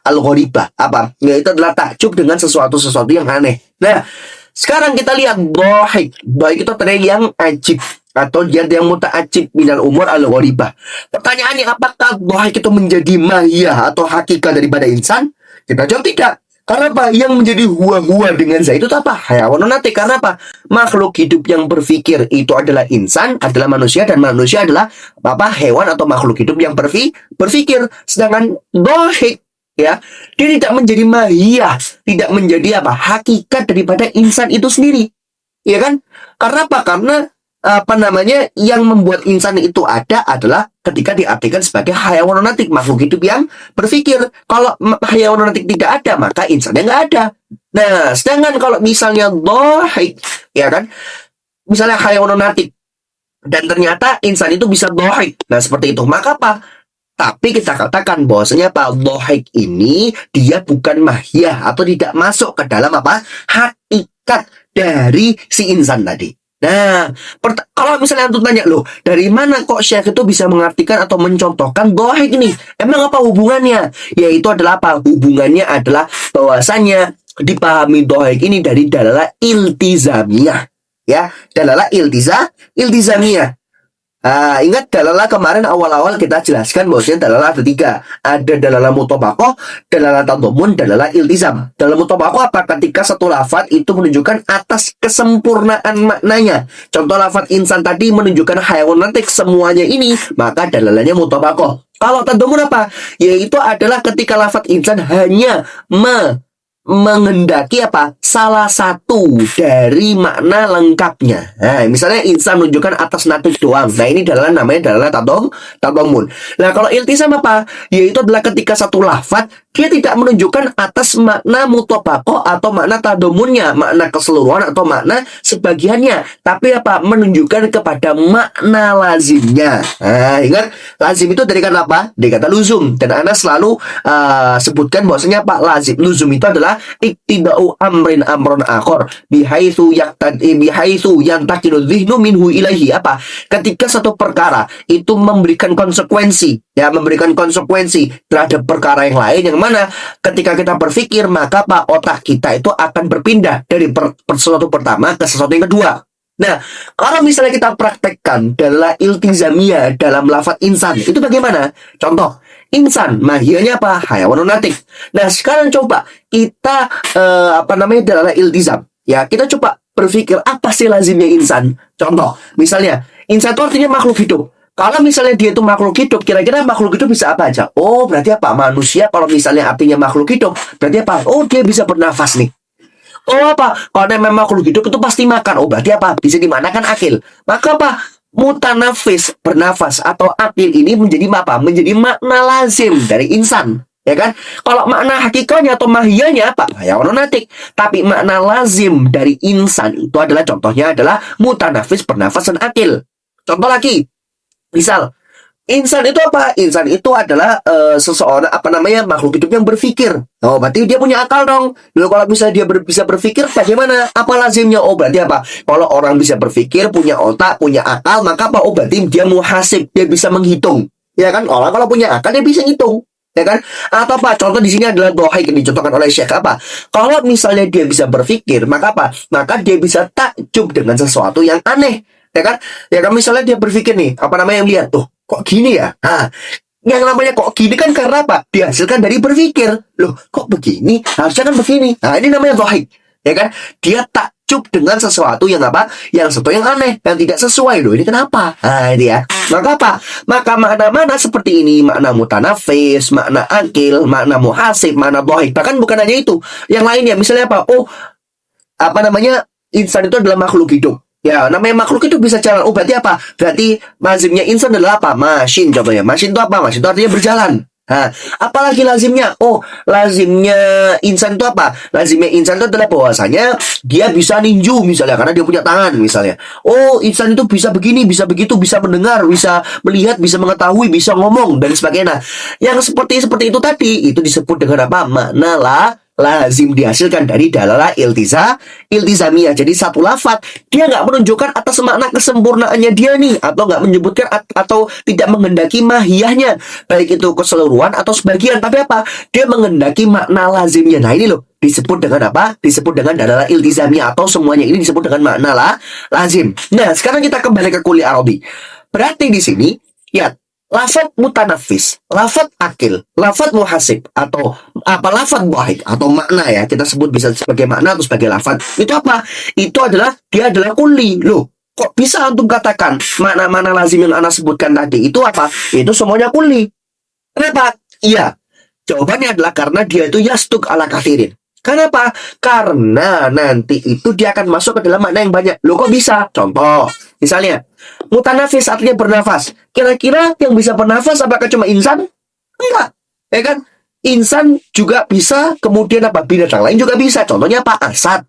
al-gharibah. Apa? Yaitu adalah takjub dengan sesuatu yang aneh. Nah, sekarang kita lihat dohik. Dohik itu tadi yang ajib atau dia yang muta'ajib minal umur al-gharibah. Pertanyaannya, apakah dohik itu menjadi mahiyah atau hakikat daripada insan? Kita jawab tidak. Karena apa? Yang menjadi huwa-huwa dengan Zaid itu apa? Hayawan natik. Karena apa? Makhluk hidup yang berpikir itu adalah insan, adalah manusia, dan manusia adalah apa? Hewan atau makhluk hidup yang berpikir. Sedangkan dohik, ya, dia tidak menjadi mahiyah, tidak menjadi apa? Hakikat daripada insan itu sendiri. Ya kan? Karena apa? Karena apa namanya, yang membuat insan itu ada adalah ketika diartikan sebagai hayawan natik, makhluk hidup yang berpikir. Kalau hayawan natik tidak ada, maka insannya nggak ada. Nah, sedangkan kalau misalnya dohik, ya kan, misalnya hayawan natik dan ternyata insan itu bisa dohik, nah seperti itu, maka apa? Tapi kita katakan bahwasanya apa? Dohik ini dia bukan mahiyah atau tidak masuk ke dalam apa? Hakikat dari si insan tadi. Nah, kalau misalnya antum tanya, loh, dari mana kok Syekh itu bisa mengartikan atau mencontohkan dohik ini? Emang apa hubungannya? Yaitu adalah apa? Hubungannya adalah bahwasanya dipahami dohik ini dari dalalah iltizamiyah. Ya, dalalah iltizamiyah. Ingat dalalah kemarin awal-awal kita jelaskan bahwasanya dalalah ada 3. Ada dalalah mutabaqah, dalalah tadammun, dalalah iltizam. Dalalah mutabaqah apa? Ketika satu lafaz itu menunjukkan atas kesempurnaan maknanya. Contoh lafaz insan tadi menunjukkan hayawan natik semuanya ini, maka dalalahnya mutabaqah. Kalau tadammun apa? Yaitu adalah ketika lafaz insan hanya menghendaki apa? Salah satu dari makna lengkapnya. Nah, misalnya insan menunjukkan atas natik doang. Nah, ini namanya adalah tadammun. Nah, kalau iltizam apa? Yaitu adalah ketika satu lafaz dia tidak menunjukkan atas makna mutabaqah atau makna tadammunnya, makna keseluruhan atau makna sebagiannya, tapi apa? Menunjukkan kepada makna lazimnya. Nah, ingat, lazim itu dari kata apa? Dari kata luzum. Dan Anda selalu sebutkan bahwasanya apa? Lazim, luzum itu adalah ittiba'u amrin amron akhor bihaitsu yantaqilu dhihnu minhu ilaihi. Apa? Ketika satu perkara itu memberikan konsekuensi, ya, memberikan konsekuensi terhadap perkara yang lain, yang mana ketika kita berpikir, maka apa? Otak kita itu akan berpindah dari sesuatu pertama ke sesuatu yang kedua. Nah, kalau misalnya kita praktekkan dalam iltizamiyah dalam lafaz insan, itu bagaimana? Contoh, insan. Mahiyanya apa? Hayawanun natik. Nah, sekarang coba kita dalam iltizam. Ya, kita coba berpikir apa sih lazimnya insan. Contoh, misalnya insan itu artinya makhluk hidup. Kalau misalnya dia itu makhluk hidup, kira-kira makhluk hidup bisa apa aja? Oh, berarti apa? Manusia kalau misalnya artinya makhluk hidup, berarti apa? Oh, dia bisa bernafas nih. Oh, apa? Kalau memang makhluk hidup itu pasti makan. Oh, berarti apa? Bisa dimanakan akil. Maka apa? Mutanafis, bernafas atau akil ini menjadi apa? Menjadi makna lazim dari insan. Ya kan? Kalau makna hakikatnya atau mahiyanya apa? Hayawanun natik. Tapi makna lazim dari insan itu adalah contohnya adalah mutanafis, bernafas dan akil. Contoh lagi, misal insan itu apa? Insan itu adalah seseorang makhluk hidup yang berpikir. Oh, berarti dia punya akal dong. Lalu kalau misalnya dia bisa berpikir, bagaimana? Apa lazimnya? Oh, berarti apa? Kalau orang bisa berpikir, punya otak, punya akal, maka apa? Oh, berarti dia muhasib, dia bisa menghitung. Ya kan? Orang kalau punya akal dia bisa ngitung. Ya kan? Atau apa? Contoh di sini adalah dohai yang dicontohkan oleh Syekh apa? Kalau misalnya dia bisa berpikir, maka apa? Maka dia bisa takjub dengan sesuatu yang aneh. Ya kan? Ya kan misalnya dia berpikir nih, yang lihat tuh, kok gini ya? Nah, yang namanya kok gini kan karena apa? Dihasilkan dari berpikir. Loh, kok begini? Harusnya kan begini. Nah, ini namanya dhahik. Ya kan? Dia takjub dengan sesuatu yang apa? Yang sesuatu yang aneh, yang tidak sesuai. Loh, ini kenapa? Nah, ini ya. Maka apa? Maka makna-makna seperti ini, makna mutanafis, makna akil, makna muhasib, makna dhahik. Bahkan bukan hanya itu. Yang lainnya, misalnya apa? Oh, insan itu adalah makhluk hidup. Ya, namanya makhluk itu bisa jalan. Oh, berarti apa? Berarti lazimnya insan adalah apa? Masin, contohnya. Masin itu apa? Masin itu artinya berjalan. Nah, apalagi lazimnya? Oh, lazimnya insan itu apa? Lazimnya insan itu adalah bahwasanya dia bisa ninju misalnya, karena dia punya tangan misalnya. Oh, insan itu bisa begini, bisa begitu, bisa mendengar, bisa melihat, bisa mengetahui, bisa ngomong, dan sebagainya. Yang seperti itu tadi, itu disebut dengan apa? Makna lazim dihasilkan dari dalalah iltizamiyah. Jadi satu lafaz dia nggak menunjukkan atas makna kesempurnaannya dia nih, atau nggak menyebutkan atau tidak menghendaki mahiyahnya, baik itu keseluruhan atau sebagian, tapi apa? Dia menghendaki makna lazimnya. Nah, ini loh disebut dengan apa? Disebut dengan dalalah iltizamiyah, atau semuanya ini disebut dengan makna lazim. Nah, sekarang kita kembali ke kuliah Arabi. Berarti di sini ya, lafaz mutanafis, lafaz akil, lafaz muhasib, atau lafaz dhahik, atau makna ya, kita sebut bisa sebagai makna atau sebagai lafaz. Itu apa? Itu adalah, dia adalah kulli. Loh, kok bisa antum katakan makna-makna lazim yang ana sebutkan tadi itu apa? Itu semuanya kulli. Kenapa? Iya. Jawabannya adalah karena dia itu yastuk ala kathirin. Kenapa? Karena nanti itu dia akan masuk ke dalam makna yang banyak. Loh, kok bisa? Contoh, misalnya mutanafis artinya bernafas. Kira-kira yang bisa bernafas apakah cuma insan? Enggak, ya kan? Insan juga bisa, kemudian apa? Binatang lain juga bisa. Contohnya apa? Asad.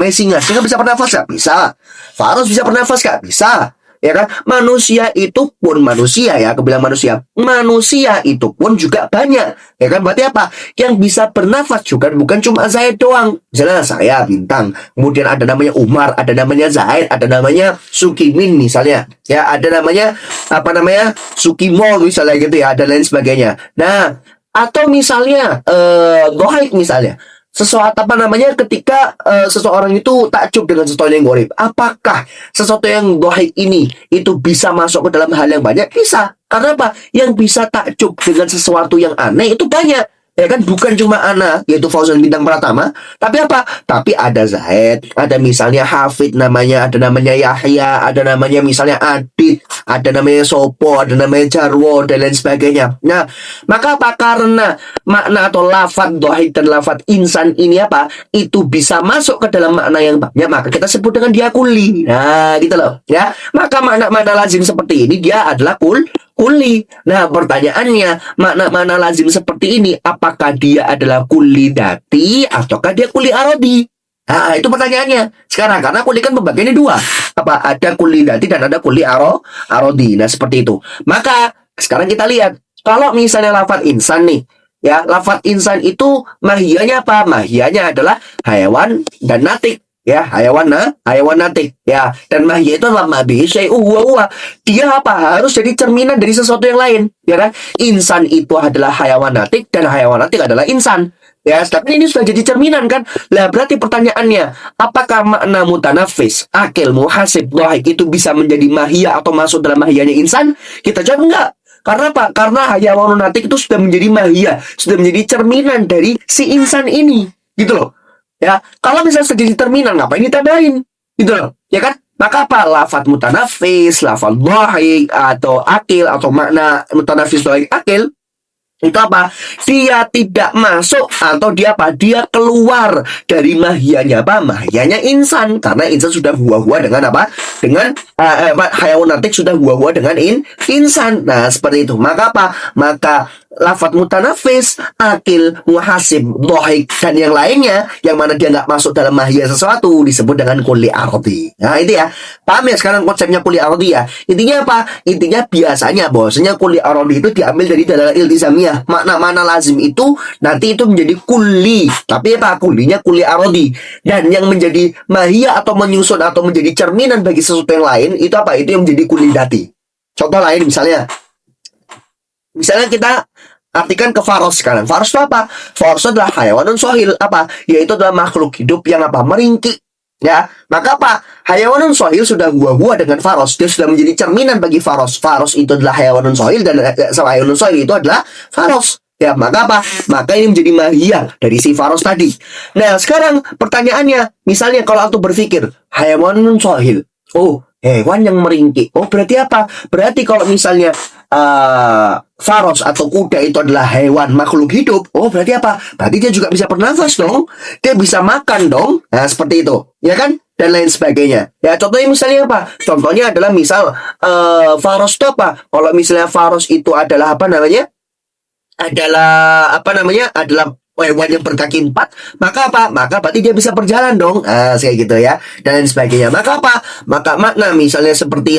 Singa. Singa bisa bernafas gak? Bisa. Farus bisa bernafas gak? Bisa. Ya kan? Manusia itu pun manusia ya, aku bilang manusia. Manusia itu pun juga banyak. Ya kan? Berarti apa? Yang bisa bernafas juga bukan cuma Zaid doang. Misalnya saya Bintang, kemudian ada namanya Umar, ada namanya Zaid, ada namanya Sukimin misalnya. Ya, ada namanya Sukimol misalnya gitu ya, dan lain sebagainya. Nah, atau misalnya Dohaik misalnya. Sesuatu ketika seseorang itu takjub dengan sesuatu yang gharib. Apakah sesuatu yang dohik ini itu bisa masuk ke dalam hal yang banyak? Bisa. Karena apa? Yang bisa takjub dengan sesuatu yang aneh itu banyak. Ya kan, bukan cuma ana, yaitu Fauzan Bintang Pratama, tapi apa? Tapi ada Zaid, ada misalnya Hafid namanya, ada namanya Yahya, ada namanya misalnya Adit, ada namanya Sopo, ada namanya Jarwo, dan lain sebagainya. Nah, maka apa? Karena makna atau lafad dohid dan lafad insan ini apa? Itu bisa masuk ke dalam makna yang banyak, maka kita sebut dengan dia kuli. Nah, gitu loh. Ya, maka makna-makna lazim seperti ini dia adalah kulli. Nah, pertanyaannya, makna-makna lazim seperti ini, apakah dia adalah kulli dati ataukah dia kulli arodi? Nah, itu pertanyaannya. Sekarang, karena kulli kan pembagiannya dua. Ada kulli dati dan ada kulli arodi. Nah, seperti itu. Maka, sekarang kita lihat. Kalau misalnya lafaz insan nih, ya, lafaz insan itu mahiyanya apa? Mahiyanya adalah hayawan dan natik. Ya, hayawan natik. Ya, dan mahiyah itu adalah mabi syai'u dia apa? Harus jadi cerminan dari sesuatu yang lain, ya kan? Insan itu adalah hayawan natik dan hayawan natik adalah insan. Ya, tapi ini sudah jadi cerminan kan? Lah, berarti pertanyaannya, apakah makna mutanafis, akil, muhasib, dhahik itu bisa menjadi mahiyah atau masuk dalam mahiyahnya insan? Kita jawab enggak. Karena apa? Karena hayawanun natik itu sudah menjadi mahia, sudah menjadi cerminan dari si insan ini, gitu loh. Ya, kalau misalnya sudah jadi cerminan, ngapain ditambahin? Gitu loh, ya kan? Maka apa? Lafat mutanafis, lafat dhahik, atau akil, atau makna mutanafis dhahik akil, itu apa? Dia tidak masuk atau dia apa? Dia keluar dari mahiyanya apa? Mahiyanya insan, karena insan sudah huwa-huwa dengan apa? Dengan hayawan natik sudah huwa-huwa dengan insan. Nah, seperti itu. Maka apa? Maka lafat mutanafis, akil, muhasib, dhahik, dan yang lainnya yang mana dia nggak masuk dalam mahiyah sesuatu disebut dengan kulli ardi. Nah, itu ya. Paham ya sekarang konsepnya kulli ardi ya? Intinya apa? Intinya biasanya bahwasanya kulli ardi itu diambil dari dalalah iltizamiyah. Makna-makna lazim itu nanti itu menjadi kulli. Tapi apa? Kullinya kulli ardi. Dan yang menjadi mahiyah atau menyusun atau menjadi cerminan bagi sesuatu yang lain itu apa? Itu yang menjadi kulli dati. Contoh lain misalnya kita artikan ke faros sekarang. Faros itu apa? Faros adalah hayawanun sohil. Apa? Yaitu adalah makhluk hidup yang apa? Meringkik. Ya, maka apa? Hayawanun sohil sudah huwa-huwa dengan faros. Dia sudah menjadi cerminan bagi faros. Faros itu adalah hayawanun sohil dan hayawanun sohil itu adalah faros. Ya, maka apa? Maka ini menjadi mahiyah dari si faros tadi. Nah, sekarang pertanyaannya, misalnya kalau aku berpikir hayawanun sohil. Oh, hewan yang meringkik. Oh, berarti apa? Berarti kalau misalnya faros atau kuda itu adalah hewan makhluk hidup. Oh, berarti apa? Berarti dia juga bisa bernafas dong. Dia bisa makan dong. Nah, seperti itu. Ya kan? Dan lain sebagainya. Ya, contohnya misalnya apa? Contohnya adalah misal faros itu apa? Kalau misalnya faros itu adalah apa namanya? Adalah hewan yang berkaki 4, maka apa? Maka berarti dia bisa berjalan dong. Kayak gitu ya. Dan lain sebagainya. Maka apa? Maka makna misalnya seperti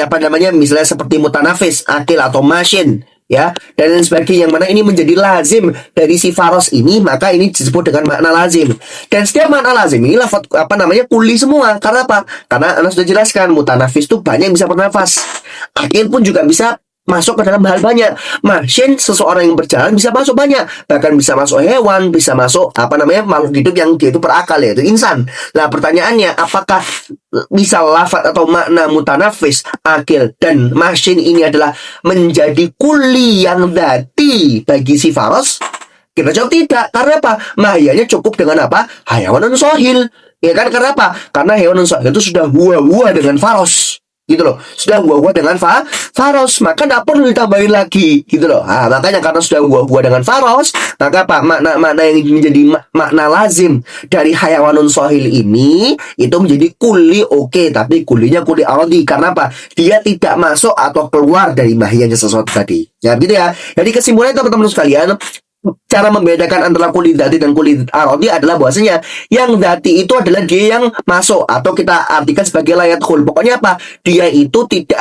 misalnya seperti mutanafis, akil atau masin, ya, dan lain sebagainya, yang mana ini menjadi lazim dari si faros ini, maka ini disebut dengan makna lazim. Dan setiap makna lazim ini lafaz kulli semua. Karena apa? Karena Anda sudah jelaskan mutanafis itu banyak yang bisa bernafas. Akil pun juga bisa masuk ke dalam hal banyak. Masin, seseorang yang berjalan bisa masuk banyak, bahkan bisa masuk hewan, bisa masuk makhluk hidup yang dia itu berakal, yaitu insan. Nah, pertanyaannya, apakah bisa lafaz atau makna mutanafis, akil, dan masin ini adalah menjadi kulli yang dati bagi si faros? Kita jawab tidak. Karena apa? Mahiyanya cukup dengan apa? Hayawanun sohil. Ya kan? Karena apa? Karena hewan sohil itu sudah huwa-huwa dengan faros, gitu loh, sudah huwa-huwa dengan faros, maka tidak perlu ditambahin lagi, gitu loh. Makanya karena sudah huwa-huwa dengan faros, maka apa? Makna yang menjadi makna lazim dari hayawanun sohil ini itu menjadi kulli, oke, tapi kullinya kulli aradi. Karena apa? Dia tidak masuk atau keluar dari mahiyanya sesuatu tadi. Ya, gitu ya. Jadi kesimpulannya teman-teman sekalian, cara membedakan antara kulli dati dan kulli aradi adalah bahwasanya yang dati itu adalah dia yang masuk, atau kita artikan sebagai layakhul. Pokoknya apa? Dia itu tidak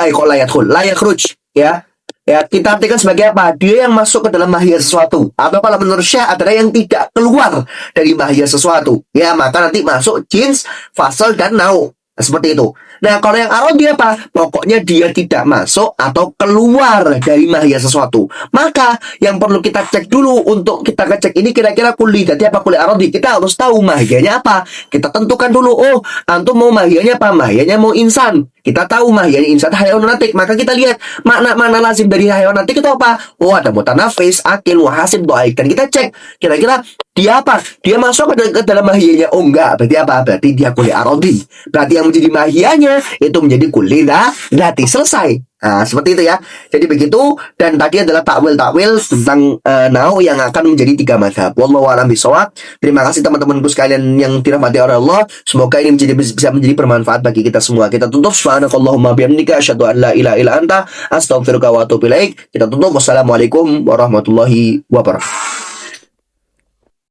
layakhruj, ya. Ya, kita artikan sebagai apa? Dia yang masuk ke dalam mahiyah sesuatu. Atau kalau menurut Syekh adalah yang tidak keluar dari mahiyah sesuatu. Ya, maka nanti masuk jins, fasal, dan nau. Seperti itu. Nah, kalau yang arodi apa? Pokoknya dia tidak masuk atau keluar dari mahiyah sesuatu. Maka yang perlu kita cek dulu untuk kita ngecek ini kira-kira kulli dati apa kulli arodi. Kita harus tahu mahiyahnya apa. Kita tentukan dulu. Oh, antum mau mahiyahnya apa? Mahiyahnya mau insan. Kita tahu mahiyahnya insan hayawan natik. Maka kita lihat makna lazim dari hayawan natik itu apa? Oh, ada mutanafis, akil, muhasib, dhahik. Dan kita cek kira-kira dia apa? Dia masuk ke dalam mahiyahnya. Oh, enggak. Berarti apa? Berarti dia kulli arodi. Berarti yang menjadi mahiyahnya itu menjadi kulli dati. Selesai. Nah, seperti itu ya. Jadi begitu. Dan tadi adalah takwil tentang nau yang akan menjadi 3 mazhab. Wallahu a'lam bishawab. Terima kasih teman-temanku sekalian yang dirahmati oleh Allah. Semoga ini bisa menjadi bermanfaat bagi kita semua. Kita tutup subhanakallahumma bihamdika asyhadu an la ilaha illa anta astaghfiruka wa atubu ilaik. Kita tutup. Wassalamualaikum warahmatullahi wabarakatuh.